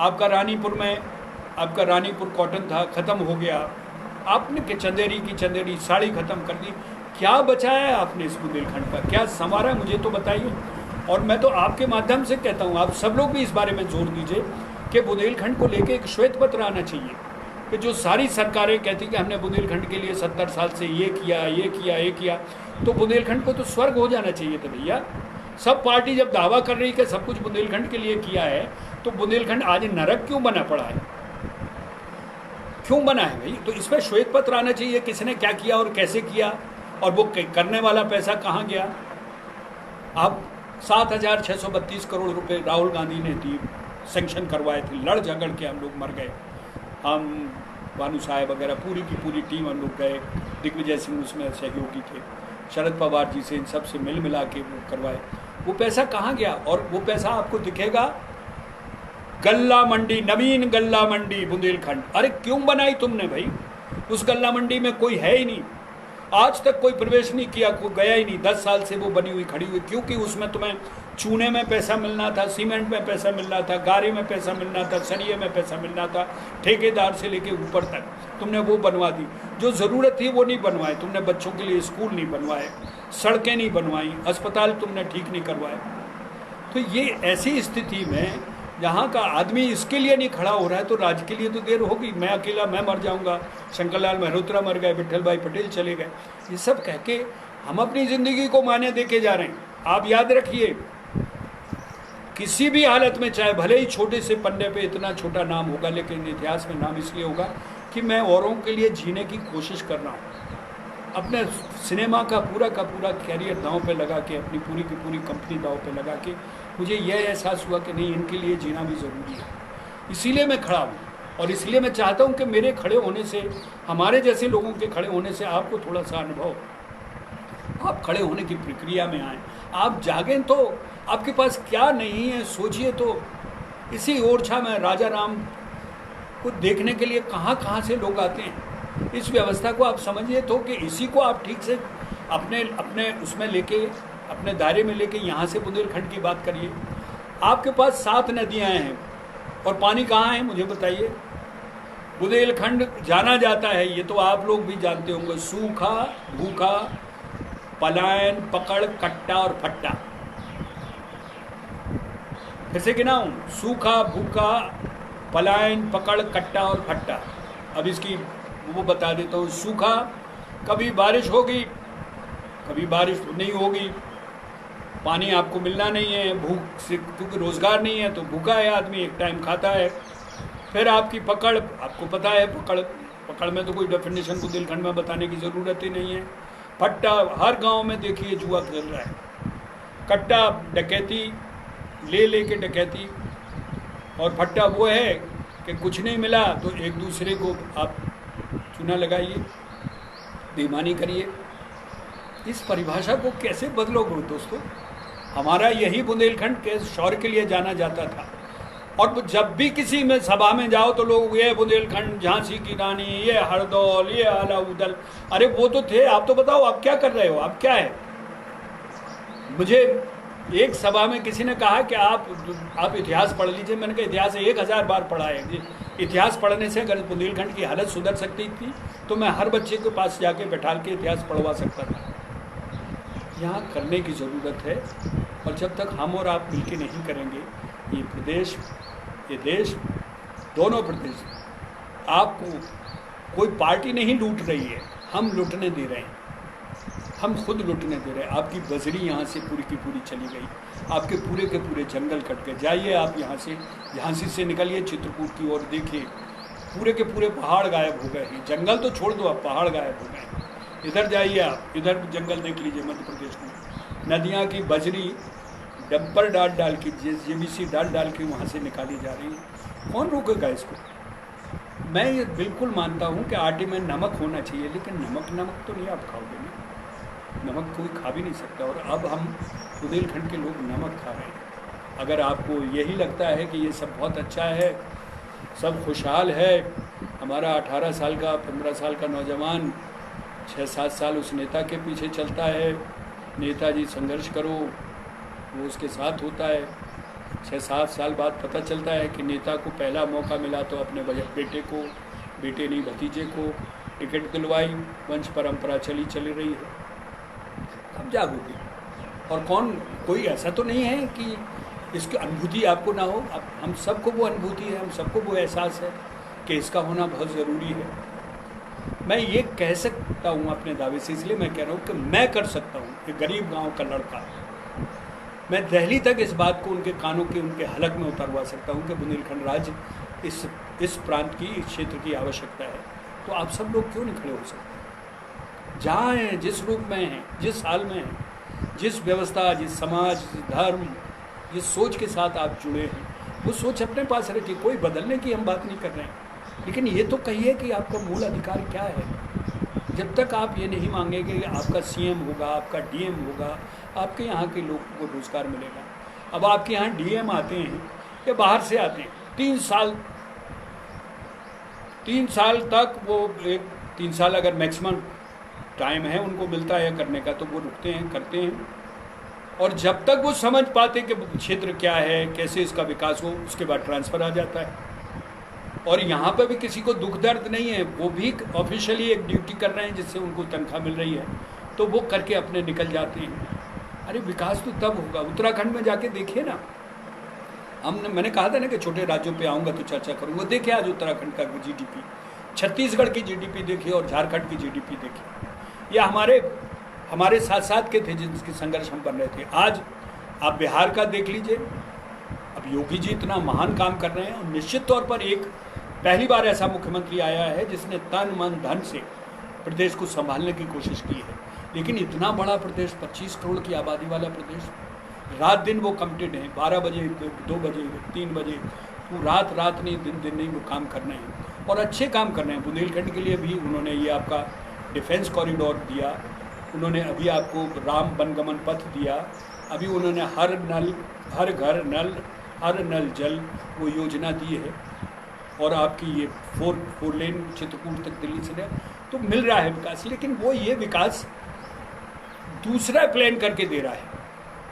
आपका रानीपुर में आपका रानीपुर कॉटन था, ख़त्म हो गया। आपने चंदेरी साड़ी ख़त्म कर दी। क्या बचाया आपने इस बुंदेलखंड का? क्या संवारा? मुझे तो बताइए। और मैं तो आपके माध्यम से कहता हूँ, आप सब लोग भी इस बारे में जोर दीजिए कि बुंदेलखंड को लेके एक श्वेत पत्र आना चाहिए कि जो सारी सरकारें कहती कि हमने बुंदेलखंड के लिए 70 साल से ये किया, तो बुंदेलखंड को तो स्वर्ग हो जाना चाहिए था भैया। सब पार्टी जब दावा कर रही कि सब कुछ बुंदेलखंड के लिए किया है, तो बुंदेलखंड आज नरक क्यों बना पड़ा है? क्यों बना है भाई? तो इस पर श्वेत पत्र आना चाहिए, किसने क्या किया और कैसे किया, और वो करने वाला पैसा कहाँ गया। अब 7,632 करोड़ रुपए राहुल गांधी ने दी, सेंक्शन करवाए थे, लड़ झगड़ के हम लोग मर गए। हम भानु साहेब वगैरह पूरी की पूरी टीम हम लोग गए, दिग्विजय सिंह उसमें सहयोगी थे, शरद पवार जी से, इन सब से मिला के वो करवाए। वो पैसा कहाँ गया? और वो पैसा आपको दिखेगा गल्ला मंडी, नवीन गल्ला मंडी बुंदेलखंड। अरे क्यों बनाई तुमने भाई? उस गल्ला मंडी में कोई है ही नहीं, आज तक कोई प्रवेश नहीं किया, कोई गया ही नहीं। 10 साल से वो बनी हुई खड़ी हुई, क्योंकि उसमें तुम्हें चूने में पैसा मिलना था, सीमेंट में पैसा मिलना था, गारे में पैसा मिलना था, सरिये में पैसा मिलना था, ठेकेदार से लेके ऊपर तक तुमने वो बनवा दी। जो ज़रूरत थी वो नहीं बनवाए तुमने, बच्चों के लिए स्कूल नहीं बनवाए, सड़कें नहीं बनवाई, अस्पताल तुमने ठीक नहीं करवाए। तो ये ऐसी स्थिति में यहाँ का आदमी इसके लिए नहीं खड़ा हो रहा है, तो राज्य के लिए तो देर होगी। मैं अकेला मैं मर जाऊँगा, शंकरलाल मेहरोत्रा मर गए, विट्ठल भाई पटेल चले गए, ये सब कह के हम अपनी ज़िंदगी को माने देके जा रहे हैं। आप याद रखिए, किसी भी हालत में, चाहे भले ही छोटे से पन्ने पे इतना छोटा नाम होगा, लेकिन इतिहास में नाम इसलिए होगा कि मैं औरों के लिए जीने की कोशिश कर रहा हूँ। अपने सिनेमा का पूरा कैरियर दांव पे लगा के, अपनी पूरी की पूरी कंपनी दांव पे लगा के, मुझे यह एहसास हुआ कि नहीं, इनके लिए जीना भी ज़रूरी है। इसीलिए मैं खड़ा हूँ, और इसलिए मैं चाहता हूँ कि मेरे खड़े होने से, हमारे जैसे लोगों के खड़े होने से आपको थोड़ा सा अनुभव, आप खड़े होने की प्रक्रिया में आएँ, आप जागें। तो आपके पास क्या नहीं है सोचिए। तो इसी ओरछा में राजा राम को देखने के लिए कहाँ से लोग आते हैं। इस व्यवस्था को आप समझिए तो कि इसी को आप ठीक से अपने उसमें लेके, अपने दायरे में लेके यहाँ से बुंदेलखंड की बात करिए। आपके पास 7 नदियाँ हैं और पानी कहाँ है मुझे बताइए। बुंदेलखंड जाना जाता है, ये तो आप लोग भी जानते होंगे, सूखा, भूखा, पलायन, पकड़, कट्टा और फट्टा। फिर से गिनाऊं, सूखा, भूखा, पलायन, पकड़, कट्टा और फट्टा। अब इसकी वो बता देता हूँ। सूखा, कभी बारिश होगी, कभी बारिश नहीं होगी, पानी आपको मिलना नहीं है, भूख से, क्योंकि रोज़गार नहीं है तो भूखा है आदमी, एक टाइम खाता है। फिर आपकी पकड़, आपको पता है पकड़ में तो कोई डेफिनेशन बुंदेलखंड में बताने की ज़रूरत ही नहीं है। फट्टा, हर गांव में देखिए जुआ खेल रहा है, कट्टा, डकैती, ले के डकैती। और फट्टा वो है कि कुछ नहीं मिला तो एक दूसरे को आप चूना लगाइए, बेईमानी करिए। इस परिभाषा को कैसे बदलोगे दोस्तों? हमारा यही बुंदेलखंड के शौर्य के लिए जाना जाता था। और जब भी किसी में सभा में जाओ तो लोग ये बुंदेलखंड, झांसी की रानी, ये हरदौल, ये आलाउदल, अरे वो तो थे, आप तो बताओ आप क्या कर रहे हो, आप क्या है? मुझे एक सभा में किसी ने कहा कि आप इतिहास पढ़ लीजिए। मैंने कहा इतिहास 1000 बार पढ़ा है। इतिहास पढ़ने से अगर बुंदेलखंड की हालत सुधर सकती थी तो मैं हर बच्चे के पास जाके बैठा के इतिहास पढ़वा सकता था। यहाँ करने की ज़रूरत है, और जब तक हम और आप मिलकर नहीं करेंगे, ये प्रदेश, ये देश, दोनों प्रदेश, आपको कोई पार्टी नहीं लूट रही है, हम लूटने दे रहे हैं, हम खुद लूटने दे रहे हैं। आपकी बजरी यहाँ से पूरी की पूरी चली गई, आपके पूरे के पूरे जंगल कट गए। जाइए आप यहाँ से, झांसी से निकलिए चित्रकूट की ओर, देखिए पूरे के पूरे पहाड़ गायब हो गए हैं। जंगल तो छोड़ दो, आप पहाड़ गायब हो गए। इधर जाइए आप, इधर जंगल देख लीजिए मध्य प्रदेश में, नदियाँ की बजरी डंपर डाल के, JBC डाल के वहाँ से निकाली जा रही है। कौन रोकेगा इसको? मैं ये बिल्कुल मानता हूँ कि आटे में नमक होना चाहिए, लेकिन नमक तो नहीं आप खाओगे ना, नमक कोई खा भी नहीं सकता। और अब हम बुंदेलखंड के लोग नमक खा रहे हैं। अगर आपको यही लगता है कि ये सब बहुत अच्छा है, सब खुशहाल है, हमारा 18 साल का 15 साल का नौजवान 6-7 साल उस नेता के पीछे चलता है, नेताजी संघर्ष करो, वो उसके साथ होता है। 6-7 साल बाद पता चलता है कि नेता को पहला मौका मिला तो अपने बेटे नहीं भतीजे को टिकट दिलवाई, वंश परंपरा चली रही है। कब जागोगे? और कोई ऐसा तो नहीं है कि इसकी अनुभूति आपको ना हो। अब हम सबको वो अनुभूति है, हम सबको वो एहसास है कि इसका होना बहुत ज़रूरी है। मैं ये कह सकता हूँ अपने दावे से, इसलिए मैं कह रहा हूँ कि मैं कर सकता हूँ। एक गरीब गांव का लड़का, मैं दिल्ली तक इस बात को उनके कानों के, उनके हलक में उतरवा सकता हूँ कि बुंदेलखंड राज्य इस प्रांत की, इस क्षेत्र की आवश्यकता है। तो आप सब लोग क्यों नहीं खड़े हो सकते? जहाँ हैं, जिस रूप में हैं, जिस हाल में हैं, जिस व्यवस्था, जिस समाज, जिस धर्म, जिस सोच के साथ आप जुड़े हैं, वो सोच अपने पास रखिए। कोई बदलने की हम बात नहीं कर रहे हैं, लेकिन ये तो कहिए कि आपका मूल अधिकार क्या है। जब तक आप ये नहीं मांगेंगे कि आपका CM होगा, आपका DM होगा, आपके यहाँ के लोगों को रोज़गार मिलेगा। अब आपके यहाँ DM आते हैं या बाहर से आते हैं, 3 साल तक वो 3 साल अगर मैक्सिमम टाइम है उनको मिलता है करने का, तो वो रुकते हैं, करते हैं। और जब तक वो समझ पाते कि क्षेत्र क्या है, कैसे इसका विकास हो, उसके बाद ट्रांसफ़र आ जाता है। और यहाँ पर भी किसी को दुख दर्द नहीं है, वो भी ऑफिशियली एक ड्यूटी कर रहे हैं जिससे उनको तनख्वाह मिल रही है, तो वो करके अपने निकल जाते हैं। अरे विकास तो तब होगा, उत्तराखंड में जाके देखिए ना। मैंने कहा था ना कि छोटे राज्यों पे आऊँगा तो चर्चा करूँगा। देखिए आज उत्तराखंड का GDP, छत्तीसगढ़ की GDP देखिए और झारखंड की GDP देखिए। ये हमारे साथ के थे जिनके संघर्ष हम बन रहे थे। आज आप बिहार का देख लीजिए। अब योगी जी इतना महान काम कर रहे हैं, और निश्चित तौर पर एक पहली बार ऐसा मुख्यमंत्री आया है जिसने तन मन धन से प्रदेश को संभालने की कोशिश की है। लेकिन इतना बड़ा प्रदेश, 25 करोड़ की आबादी वाला प्रदेश, रात दिन वो कमिटेड हैं। 12 बजे, 2 बजे, 3 बजे, वो रात नहीं, दिन नहीं, वो काम कर रहे हैं और अच्छे काम कर रहे हैं। बुंदेलखंड के लिए भी उन्होंने ये आपका डिफेंस कॉरिडोर दिया, उन्होंने अभी आपको राम वनगमन पथ दिया, अभी उन्होंने हर घर नल, हर नल जल वो योजना दी है। और आपकी ये 4 लेन चित्रकूट तक दिल्ली से तो मिल रहा है विकास। लेकिन वो ये विकास दूसरा प्लान करके दे रहा है,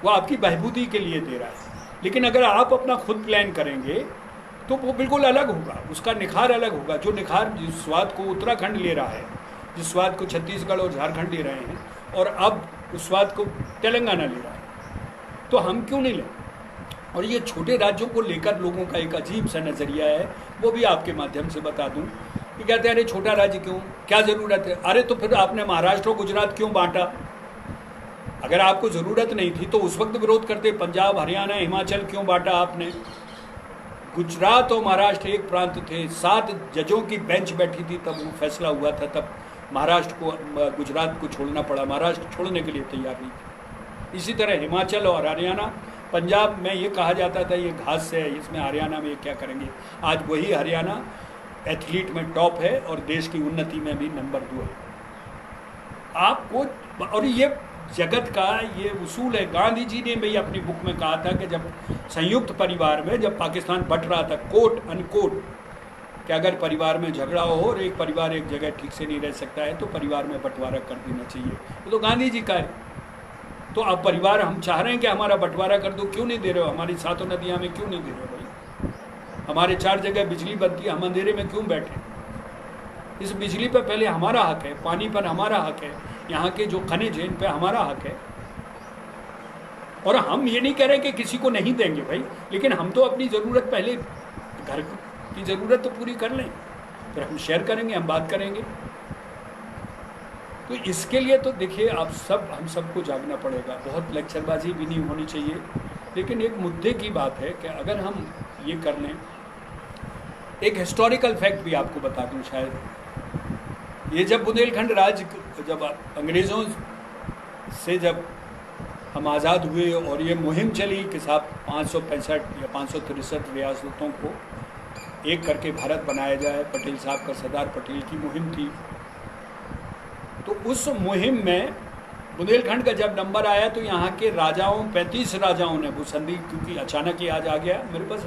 वो आपकी बहबूदी के लिए दे रहा है। लेकिन अगर आप अपना खुद प्लान करेंगे तो वो बिल्कुल अलग होगा, उसका निखार अलग होगा। जो निखार, जिस स्वाद को उत्तराखंड ले रहा है, जिस स्वाद को छत्तीसगढ़ और झारखंड ले रहे हैं, और अब उस स्वाद को तेलंगाना ले रहा है, तो हम क्यों नहीं लें? और ये छोटे राज्यों को लेकर लोगों का एक अजीब सा नज़रिया है, वो भी आपके माध्यम से बता दूं। ये कहते हैं अरे छोटा राज्य क्यों, क्या ज़रूरत है। अरे तो फिर आपने महाराष्ट्र और गुजरात क्यों बांटा? अगर आपको ज़रूरत नहीं थी तो उस वक्त विरोध करते। पंजाब, हरियाणा, हिमाचल क्यों बांटा आपने? गुजरात और महाराष्ट्र एक प्रांत थे, 7 जजों की बेंच बैठी थी तब वो फैसला हुआ था, तब महाराष्ट्र को, गुजरात को छोड़ना पड़ा। महाराष्ट्र छोड़ने के लिए तैयार नहीं थी। इसी तरह हिमाचल और हरियाणा, पंजाब में ये कहा जाता था ये घास है, इसमें हरियाणा में ये क्या करेंगे। आज वही हरियाणा एथलीट में टॉप है और देश की उन्नति में भी नंबर 2 है। आपको, और ये जगत का ये उसूल है। गांधी जी ने भी अपनी बुक में कहा था कि जब संयुक्त परिवार में, जब पाकिस्तान बट रहा था, कोट अनकोट, कि अगर परिवार में झगड़ा हो और एक परिवार एक जगह ठीक से नहीं रह सकता है तो परिवार में बंटवारा कर देना चाहिए। तो गांधी जी का है। तो अब परिवार हम चाह रहे हैं कि हमारा बंटवारा कर दो, क्यों नहीं दे रहे हो? हमारी 7 नदियाँ में क्यों नहीं दे रहे हो भाई? हमारे 4 जगह बिजली बनती है, हम अंधेरे में क्यों बैठे? इस बिजली पर पहले हमारा हक है, पानी पर हमारा हक है, यहाँ के जो खनिज हैं इन पर हमारा हक है। और हम ये नहीं कह रहे कि किसी को नहीं देंगे भाई, लेकिन हम तो अपनी ज़रूरत पहले, घर की ज़रूरत तो पूरी कर लें, फिर हम शेयर करेंगे, हम बात करेंगे। तो इसके लिए तो देखिए आप सब, हम सबको जागना पड़ेगा। बहुत लेक्चरबाजी भी नहीं होनी चाहिए, लेकिन एक मुद्दे की बात है कि अगर हम ये कर लें। एक हिस्टोरिकल फैक्ट भी आपको बता दूं, शायद ये जब बुंदेलखंड राज्य, जब अंग्रेज़ों से जब हम आज़ाद हुए और ये मुहिम चली कि साहब 565 या 563 रियासतों को एक करके भारत बनाया जाए, पटेल साहब का, सरदार पटेल की मुहिम थी। तो उस मुहिम में बुंदेलखंड का जब नंबर आया तो यहाँ के राजाओं, 35 राजाओं ने, वो संधि क्योंकि अचानक ही आज आ गया मेरे पास,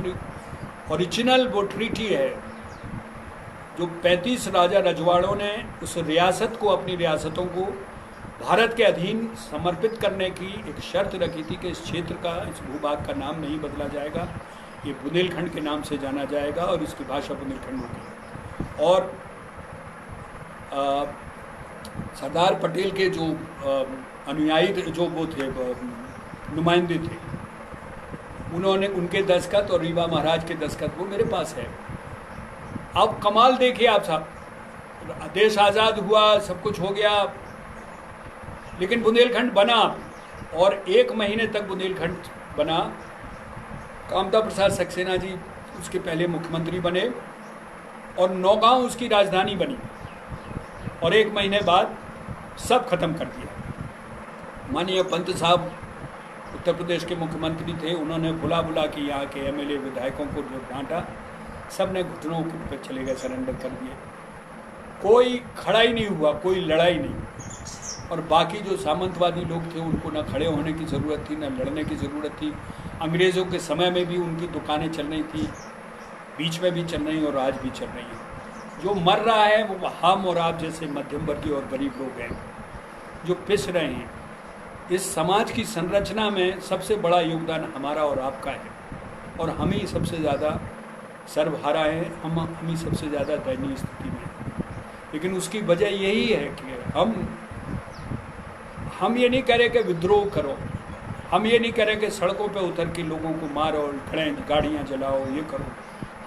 ओरिजिनल वो ट्रीटी है जो 35 राजा रजवाड़ों ने उस रियासत को, अपनी रियासतों को भारत के अधीन समर्पित करने की एक शर्त रखी थी कि इस क्षेत्र का, इस भूभाग का नाम नहीं बदला जाएगा, ये बुंदेलखंड के नाम से जाना जाएगा और इसकी भाषा बुंदेलखंड होगी। और सरदार पटेल के जो अनुयायी, जो वो थे, नुमाइंदे थे, उन्होंने, उनके दस्तखत और रीवा महाराज के दस्तखत वो मेरे पास है। अब कमाल देखिए आप साहब, देश आज़ाद हुआ, सब कुछ हो गया, लेकिन बुंदेलखंड बना और 1 महीने तक बुंदेलखंड बना। कामता प्रसाद सक्सेना जी उसके पहले मुख्यमंत्री बने और नौगांव उसकी राजधानी बनी, और 1 महीने बाद सब खत्म कर दिया। माननीय पंत साहब उत्तर प्रदेश के मुख्यमंत्री थे, उन्होंने बुला के यहाँ के एमएलए विधायकों को जो डांटा, सब ने घुटनों पर चले गए, सरेंडर कर दिए। कोई खड़ा ही नहीं हुआ, कोई लड़ाई नहीं। और बाकी जो सामंतवादी लोग थे उनको ना खड़े होने की ज़रूरत थी, ना लड़ने की ज़रूरत थी। अंग्रेज़ों के समय में भी उनकी दुकानें चल रही थी, बीच में भी चल रही और आज भी चल रही हैं। जो मर रहा है वो हम और आप जैसे मध्यम वर्गीय और गरीब लोग हैं जो पिस रहे हैं। इस समाज की संरचना में सबसे बड़ा योगदान हमारा और आपका है, और हम ही सबसे ज़्यादा सर्वहारा हैं, हम ही सबसे ज़्यादा दयनीय स्थिति में हैं। लेकिन उसकी वजह यही है कि हम ये नहीं कह रहे कि विद्रोह करो, हम ये नहीं कह रहे कि सड़कों पे उतर के लोगों को मारो, खड़ें गाड़ियाँ जलाओ, ये करो।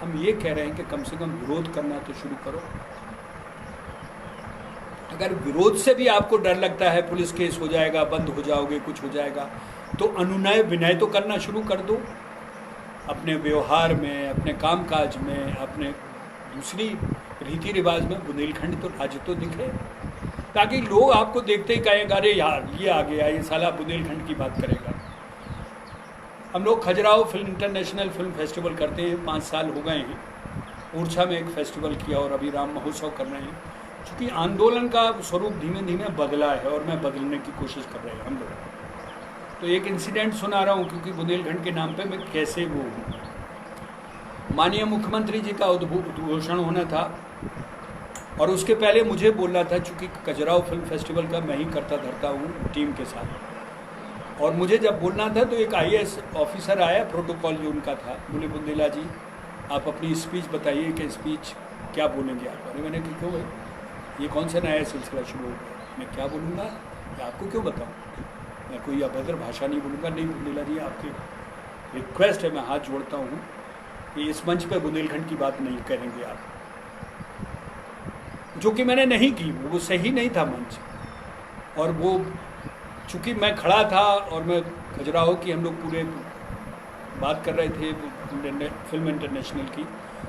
हम ये कह रहे हैं कि कम से कम विरोध करना तो शुरू करो। अगर विरोध से भी आपको डर लगता है पुलिस केस हो जाएगा, बंद हो जाओगे, कुछ हो जाएगा, तो अनुनय विनय तो करना शुरू कर दो अपने व्यवहार में, अपने कामकाज में, अपने दूसरी रीति रिवाज में। बुंदेलखंड तो राज्य तो दिखे, ताकि लोग आपको देखते ही कहेंगे अरे यार ये आ गया, ये साला बुंदेलखंड की बात करेगा। हम लोग Khajuraho film, international film festival करते हैं, 5 साल हो गए हैं। ओरछा में एक फेस्टिवल किया और अभी राम महोत्सव कर रहे हैं। क्योंकि आंदोलन का स्वरूप धीमे धीमे बदला है और मैं बदलने की कोशिश कर रहे हैं हम लोग। तो एक इंसिडेंट सुना रहा हूँ, क्योंकि बुंदेलखंड के नाम पे मैं कैसे वो हूँ। माननीय मुख्यमंत्री जी का उद्घोषण होना था और उसके पहले मुझे बोलना था, चूँकि खजुराहो फिल्म फेस्टिवल का मैं ही करता धरता हूँ टीम के साथ। और मुझे जब बोलना था तो एक IAS ऑफिसर आया, प्रोटोकॉल जो उनका था, बोले बुंदेला जी आप अपनी स्पीच बताइए कि स्पीच क्या बोलेंगे आप। अरे मैंने क्यों भाई, ये कौन सा नया सिलसिला शुरू हो गया, मैं क्या बोलूँगा, मैं आपको क्यों बताऊँ, मैं कोई अभद्र भाषा नहीं बोलूँगा। नहीं बुंदेला जी, आपकी रिक्वेस्ट है, मैं हाथ जोड़ता हूँ कि इस मंच पर बुंदेलखंड की बात नहीं करेंगे आप। जो कि मैंने नहीं की, वो सही नहीं था मंच। और वो चूँकि मैं खड़ा था और मैं खजुराहो की, हम लोग पूरे बात कर रहे थे फिल्म इंटरनेशनल की,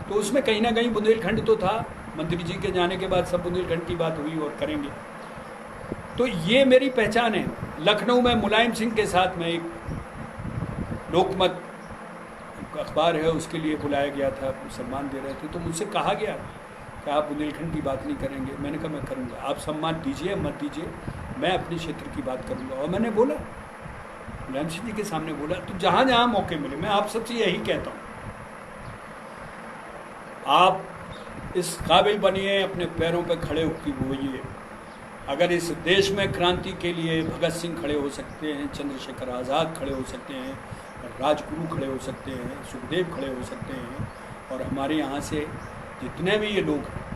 तो उसमें कहीं ना कहीं बुंदेलखंड तो था। मंत्री जी के जाने के बाद सब बुंदेलखंड की बात हुई और करेंगे। तो ये मेरी पहचान है। लखनऊ में मुलायम सिंह के साथ में एक लोकमत अखबार है, उसके लिए बुलाया गया था, सम्मान दे रहे थे, तो मुझसे कहा गया कि आप बुंदेलखंड की बात नहीं करेंगे। मैंने कहा मैं करूँगा, आप सम्मान दीजिए मत दीजिए, मैं अपने क्षेत्र की बात करूँगा। और मैंने बोला, मुलायम सिंह जी के सामने बोला। तो जहाँ जहाँ मौके मिले, मैं आप सबसे यही कहता हूँ, आप इस काबिल बनिए, अपने पैरों पर खड़े होकर बोलिए। अगर इस देश में क्रांति के लिए भगत सिंह खड़े हो सकते हैं, चंद्रशेखर आज़ाद खड़े हो सकते हैं, राजगुरु खड़े हो सकते हैं, सुखदेव खड़े हो सकते हैं, और हमारे यहाँ से जितने भी ये लोग हैं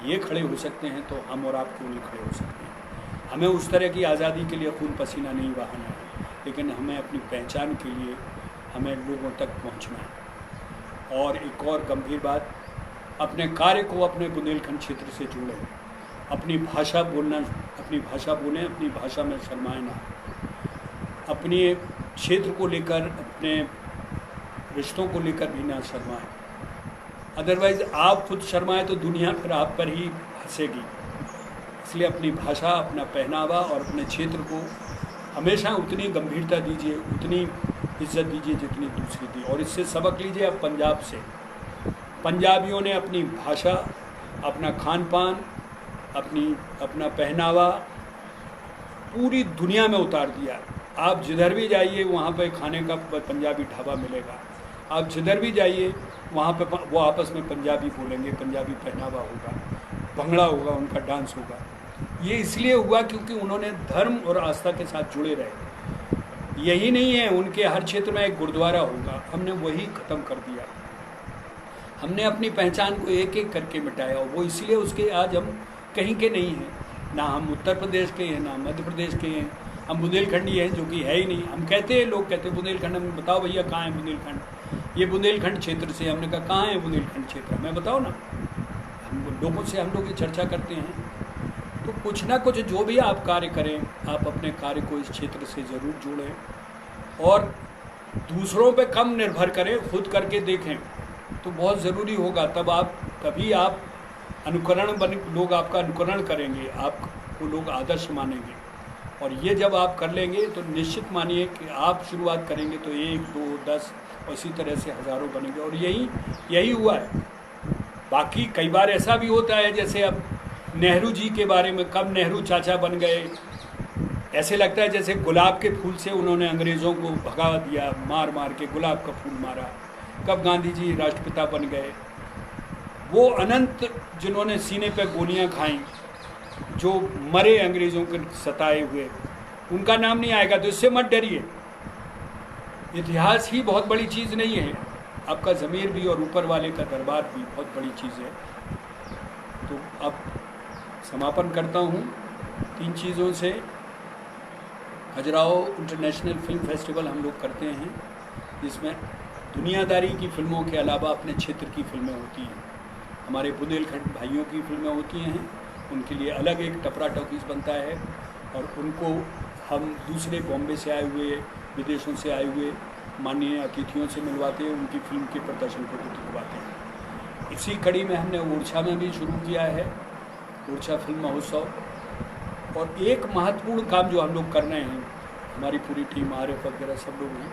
ये खड़े हो सकते हैं, तो हम और आप क्यों नहीं खड़े हो सकते हैं। हमें उस तरह की आज़ादी के लिए खून पसीना नहीं बहाना है, लेकिन हमें अपनी पहचान के लिए हमें लोगों तक पहुँचना है। और एक और गंभीर बात, अपने कार्य को अपने बुंदेलखंड क्षेत्र से जोड़ें। अपनी भाषा बोलना, अपनी भाषा बोलें, अपनी भाषा में शर्माएं ना। अपने क्षेत्र को लेकर, अपने रिश्तों को लेकर भी ना शर्माएं। अदरवाइज़ आप खुद शर्माएं तो दुनिया फिर आप पर ही हंसेगी। इसलिए अपनी भाषा, अपना पहनावा और अपने क्षेत्र को हमेशा उतनी गंभीरता दीजिए, उतनी इज्जत दीजिए जितनी दूसरी दी। और इससे सबक लीजिए अब पंजाब से। पंजाबियों ने अपनी भाषा, अपना खान पान, अपना पहनावा पूरी दुनिया में उतार दिया। आप जिधर भी जाइए वहाँ पे खाने का पंजाबी ढाबा मिलेगा। आप जिधर भी जाइए वहाँ पे वो आपस में पंजाबी बोलेंगे, पंजाबी पहनावा होगा, भंगड़ा होगा, उनका डांस होगा। ये इसलिए हुआ क्योंकि उन्होंने धर्म और आस्था के साथ जुड़े रहे। यही नहीं है, उनके हर क्षेत्र में एक गुरुद्वारा होगा। हमने वही ख़त्म कर दिया। हमने अपनी पहचान को एक एक करके मिटाया, और वो इसलिए उसके आज हम कहीं के नहीं हैं। ना हम उत्तर प्रदेश के हैं, ना मध्य प्रदेश के हैं, हम बुंदेलखंडी हैं, जो कि है ही नहीं। हम कहते हैं, लोग कहते हैं बुंदेलखंड, हम बताओ भैया कहाँ है बुंदेलखंड, ये बुंदेलखंड क्षेत्र से। हमने कहा कहाँ है बुंदेलखंड क्षेत्र, मैं बताओ ना। हम लोगों से हम लोग ये चर्चा करते हैं। तो कुछ ना कुछ जो भी आप कार्य करें, आप अपने कार्य को इस क्षेत्र से ज़रूर जोड़ें और दूसरों पे कम निर्भर करें, खुद करके देखें तो बहुत ज़रूरी होगा। तभी आप लोग आपका अनुकरण करेंगे, आपको लोग आदर्श मानेंगे। और ये जब आप कर लेंगे तो निश्चित मानिए कि आप शुरुआत करेंगे तो 1, 2, 10 और इसी तरह से हज़ारों बनेंगे। और यही हुआ है। बाकी कई बार ऐसा भी होता है, जैसे अब नेहरू जी के बारे में, कब नेहरू चाचा बन गए, ऐसे लगता है जैसे गुलाब के फूल से उन्होंने अंग्रेज़ों को भगा दिया, मार मार के गुलाब का फूल मारा। कब गांधी जी राष्ट्रपिता बन गए। वो अनंत जिन्होंने सीने पे गोलियां खाई, जो मरे अंग्रेज़ों के सताए हुए, उनका नाम नहीं आएगा। तो इससे मत डरिए। इतिहास ही बहुत बड़ी चीज़ नहीं है, आपका ज़मीर भी और ऊपर वाले का दरबार भी बहुत बड़ी चीज़ है। तो अब समापन करता हूँ 3 चीज़ों से। खजुराहो इंटरनेशनल फिल्म फेस्टिवल हम लोग करते हैं, जिसमें दुनियादारी की फिल्मों के अलावा अपने क्षेत्र की फिल्में होती हैं। हमारे बुंदेलखंड भाइयों की फिल्में होती हैं, उनके लिए अलग एक टपरा टॉकीज़ बनता है, और उनको हम दूसरे बॉम्बे से आए हुए, विदेशों से आए हुए माननीय अतिथियों से मिलवाते हैं, उनकी फिल्म के प्रदर्शन को दिखवाते हैं। इसी कड़ी में हमने ओरछा में भी शुरू किया है, ओरछा फिल्म महोत्सव। और एक महत्वपूर्ण काम जो हम लोग कर रहे हैं, हमारी पूरी टीम, आरिफ वगैरह सब लोग हैं,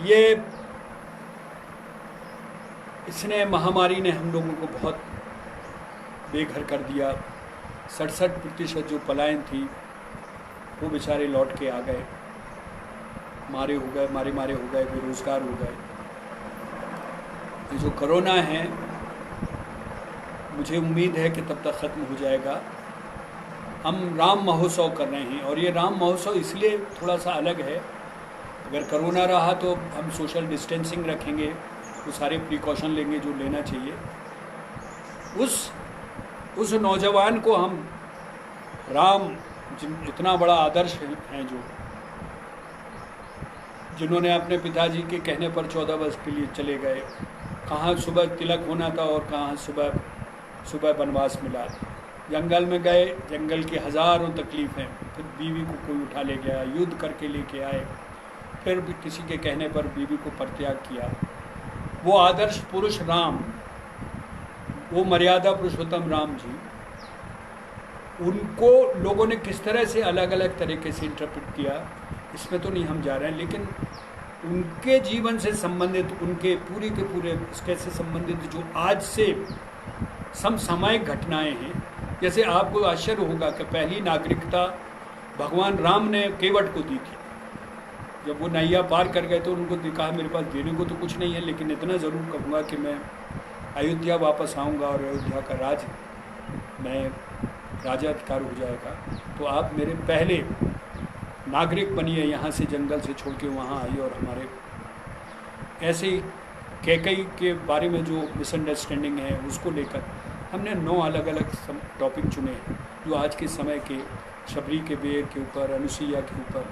ये इसने महामारी ने हम लोगों को बहुत बेघर कर दिया। 67% जो पलायन थी वो बेचारे लौट के आ गए, मारे मारे हो गए, बेरोजगार हो गए। ये जो कोरोना है, मुझे उम्मीद है कि तब तक ख़त्म हो जाएगा। हम राम महोत्सव कर रहे हैं, और ये राम महोत्सव इसलिए थोड़ा सा अलग है। अगर कोरोना रहा तो हम सोशल डिस्टेंसिंग रखेंगे, वो सारे प्रिकॉशन लेंगे जो लेना चाहिए। उस नौजवान को हम राम, इतना बड़ा आदर्श हैं, जिन्होंने अपने पिताजी के कहने पर 14 वर्ष के लिए चले गए। कहाँ सुबह तिलक होना था और कहाँ सुबह सुबह वनवास मिला, जंगल में गए, जंगल की हज़ारों तकलीफ़ें, फिर बीवी को कोई उठा ले गया, युद्ध करके लेके आए, फिर भी किसी के कहने पर बीवी को परित्याग किया। वो आदर्श पुरुष राम, वो मर्यादा पुरुषोत्तम राम जी, उनको लोगों ने किस तरह से अलग अलग तरीके से इंटरप्रेट किया, इसमें तो नहीं हम जा रहे हैं, लेकिन उनके जीवन से संबंधित, उनके पूरे के पूरे इसके से संबंधित जो आज से समसामयिक घटनाएं हैं, जैसे आपको आश्चर्य होगा कि पहली नागरिकता भगवान राम ने केवट को दी थी। जब वो नैया पार कर गए तो उनको कहा मेरे पास देने को तो कुछ नहीं है, लेकिन इतना ज़रूर कहूँगा कि मैं अयोध्या वापस आऊँगा और अयोध्या का राज, मैं राजाधिकार हो जाएगा, तो आप मेरे पहले नागरिक बनिए। यहाँ से जंगल से छोड़ के वहाँ आई, और हमारे ऐसे ही कैकई के बारे में जो मिसअंडरस्टैंडिंग है उसको लेकर हमने 9 अलग अलग टॉपिक चुने हैं, जो आज के समय के शबरी के बेर के ऊपर, अनुसुईया के ऊपर,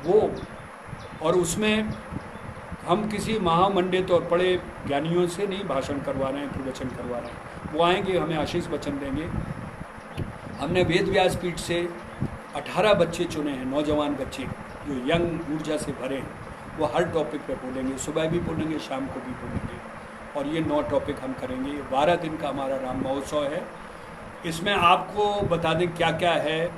वो, और उसमें हम किसी महामंडित और बड़े ज्ञानियों से नहीं भाषण करवा रहे हैं, प्रवचन करवा रहे हैं। वो आएंगे, हमें आशीष वचन देंगे। हमने वेद व्यास पीठ से 18 बच्चे चुने हैं, नौजवान बच्चे जो यंग ऊर्जा से भरे हैं। वो हर टॉपिक पे बोलेंगे, सुबह भी बोलेंगे, शाम को भी बोलेंगे, और ये 9 टॉपिक हम करेंगे। 12 दिन का हमारा राम महोत्सव है। इसमें आपको बता दें क्या क्या है।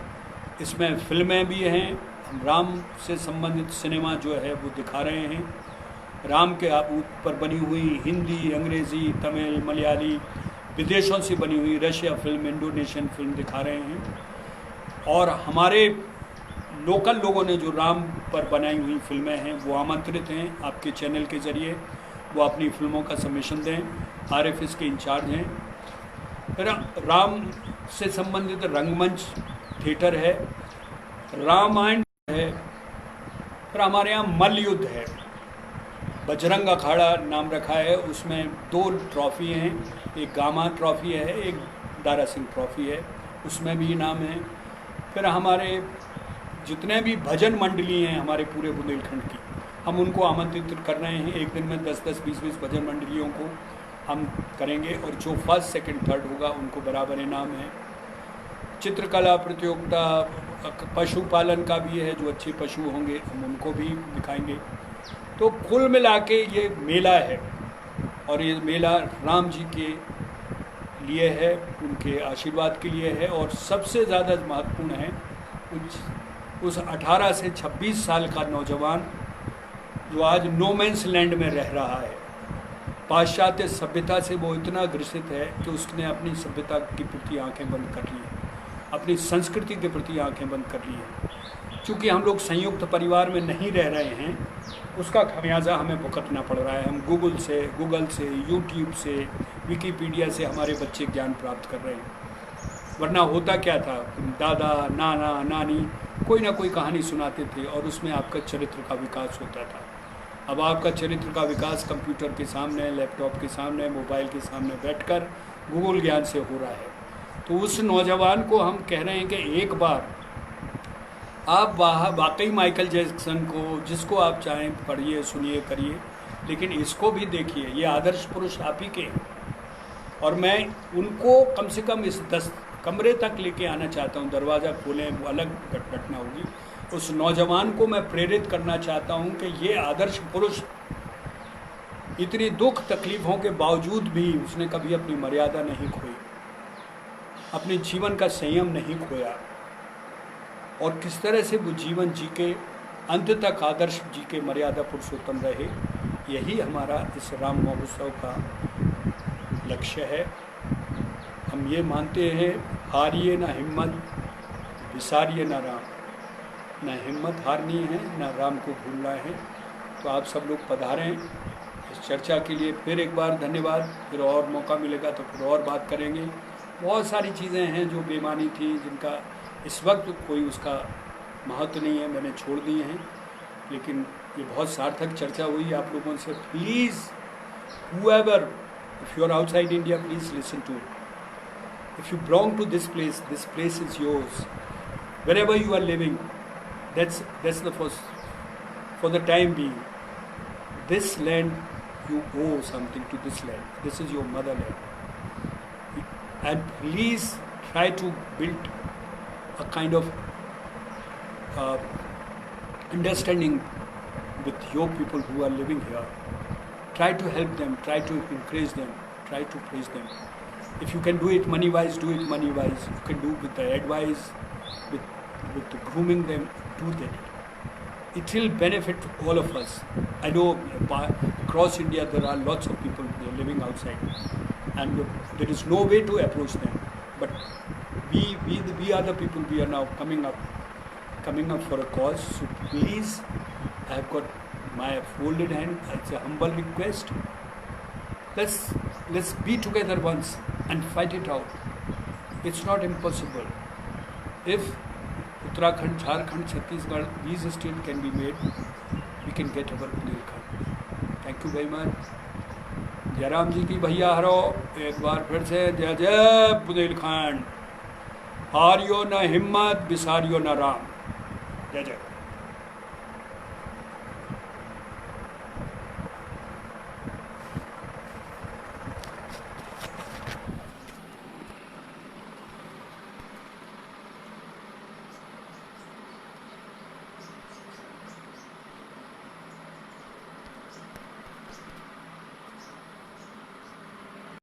इसमें फिल्में भी हैं, हम राम से संबंधित सिनेमा जो है वो दिखा रहे हैं। राम के ऊपर बनी हुई हिंदी, अंग्रेज़ी, तमिल, मलयाली, विदेशों से बनी हुई रशिया फिल्म, इंडोनेशियन फिल्म दिखा रहे हैं। और हमारे लोकल लोगों ने जो राम पर बनाई हुई फिल्में हैं वो आमंत्रित हैं आपके चैनल के ज़रिए, वो अपनी फिल्मों का सबमिशन दें। RFS के इंचार्ज हैं। फिर राम से संबंधित रंगमंच थिएटर है, रामायण है, फिर हमारे यहाँ मल्ल युद्ध है, बजरंग अखाड़ा नाम रखा है। उसमें 2 ट्रॉफ़ी हैं, एक गामा ट्रॉफ़ी है, एक दारा सिंह ट्रॉफ़ी है, उसमें भी इनाम है। फिर हमारे जितने भी भजन मंडली हैं हमारे पूरे बुंदेलखंड की, हम उनको आमंत्रित कर रहे हैं। एक दिन में 10-10, 20-20 भजन मंडलियों को हम करेंगे, और जो फर्स्ट, सेकंड, थर्ड होगा उनको बराबर इनाम है। चित्रकला प्रतियोगिता, पशुपालन का भी है, जो अच्छे पशु होंगे हम उनको भी दिखाएंगे। तो कुल मिला के ये मेला है, और ये मेला राम जी के लिए है, उनके आशीर्वाद के लिए है, और सबसे ज़्यादा महत्वपूर्ण है उस 18 से 26 साल का नौजवान जो आज नो मैंस लैंड में रह रहा है। पाश्चात्य सभ्यता से वो इतना ग्रसित है कि उसने अपनी सभ्यता के प्रति आंखें बंद कर ली हैं, अपनी संस्कृति के प्रति आंखें बंद कर ली हैं। चूँकि हम लोग संयुक्त परिवार में नहीं रह रहे हैं, उसका खमियाजा हमें भुगतना पड़ रहा है। हम गूगल से, यूट्यूब से, विकीपीडिया से हमारे बच्चे ज्ञान प्राप्त कर रहे हैं। वरना होता क्या था, दादा, नाना, नानी कोई ना कोई कहानी सुनाते थे, और उसमें आपका चरित्र का विकास होता था। अब आपका चरित्र का विकास कंप्यूटर के सामने, लैपटॉप के सामने, मोबाइल के सामने बैठकर गूगल ज्ञान से हो रहा है। तो उस नौजवान को हम कह रहे हैं कि एक बार आप वाकई माइकल जैक्सन को, जिसको आप चाहें पढ़िए, सुनिए, करिए, लेकिन इसको भी देखिए। ये आदर्श पुरुष आप ही के हैं, और मैं उनको कम से कम इस 10 कमरे तक लेके आना चाहता हूँ। दरवाज़ा खोलें, वो अलग घटना होगी। उस नौजवान को मैं प्रेरित करना चाहता हूँ कि ये आदर्श पुरुष इतनी दुख तकलीफ़ों के बावजूद भी उसने कभी अपनी मर्यादा नहीं खोई, अपने जीवन का संयम नहीं खोया, और किस तरह से वो जीवन जी के अंत तक आदर्श जी के मर्यादा पुरुषोत्तम रहे। यही हमारा इस राम महोत्सव का लक्ष्य है। हम ये मानते हैं, हारिए ना हिम्मत, विसारिए ना राम। ना हिम्मत हारनी है, ना राम को भूलना है। तो आप सब लोग पधारें। इस चर्चा के लिए फिर एक बार धन्यवाद। फिर और मौका मिलेगा तो फिर और बात करेंगे। बहुत सारी चीज़ें हैं जो बेमानी थी, जिनका इस वक्त कोई उसका महत्व नहीं है, मैंने छोड़ दिए हैं। लेकिन ये बहुत सार्थक चर्चा हुई आप लोगों से। Please whoever, if you are outside India, please listen to it. If you belong to this place is yours. Wherever you are living, that's the first, for the time being. This land, you owe something to this land. This is your motherland. and please try to build a kind of understanding with your people who are living here. Try to help them, try to encourage them, try to praise them. If you can do it money-wise, do it money-wise. You can do with the advice, with the grooming them, do that. It will benefit all of us. I know across India there are lots of people living outside, and there is no way to approach them. But we are the people. We are now coming up for a cause. So please, I have got my folded hand. It's a humble request. Let's be together once and fight it out. It's not impossible. If Uttarakhand, Jharkhand, Chhattisgarh, these states can be made, we can get our Bundelkhand. Thank you very much. Jairam ji की भैया हरो एक बार फिर से जय जय बुंदेलखंड। हारियो न हिम्मत, बिसारियो न राम। जय जय।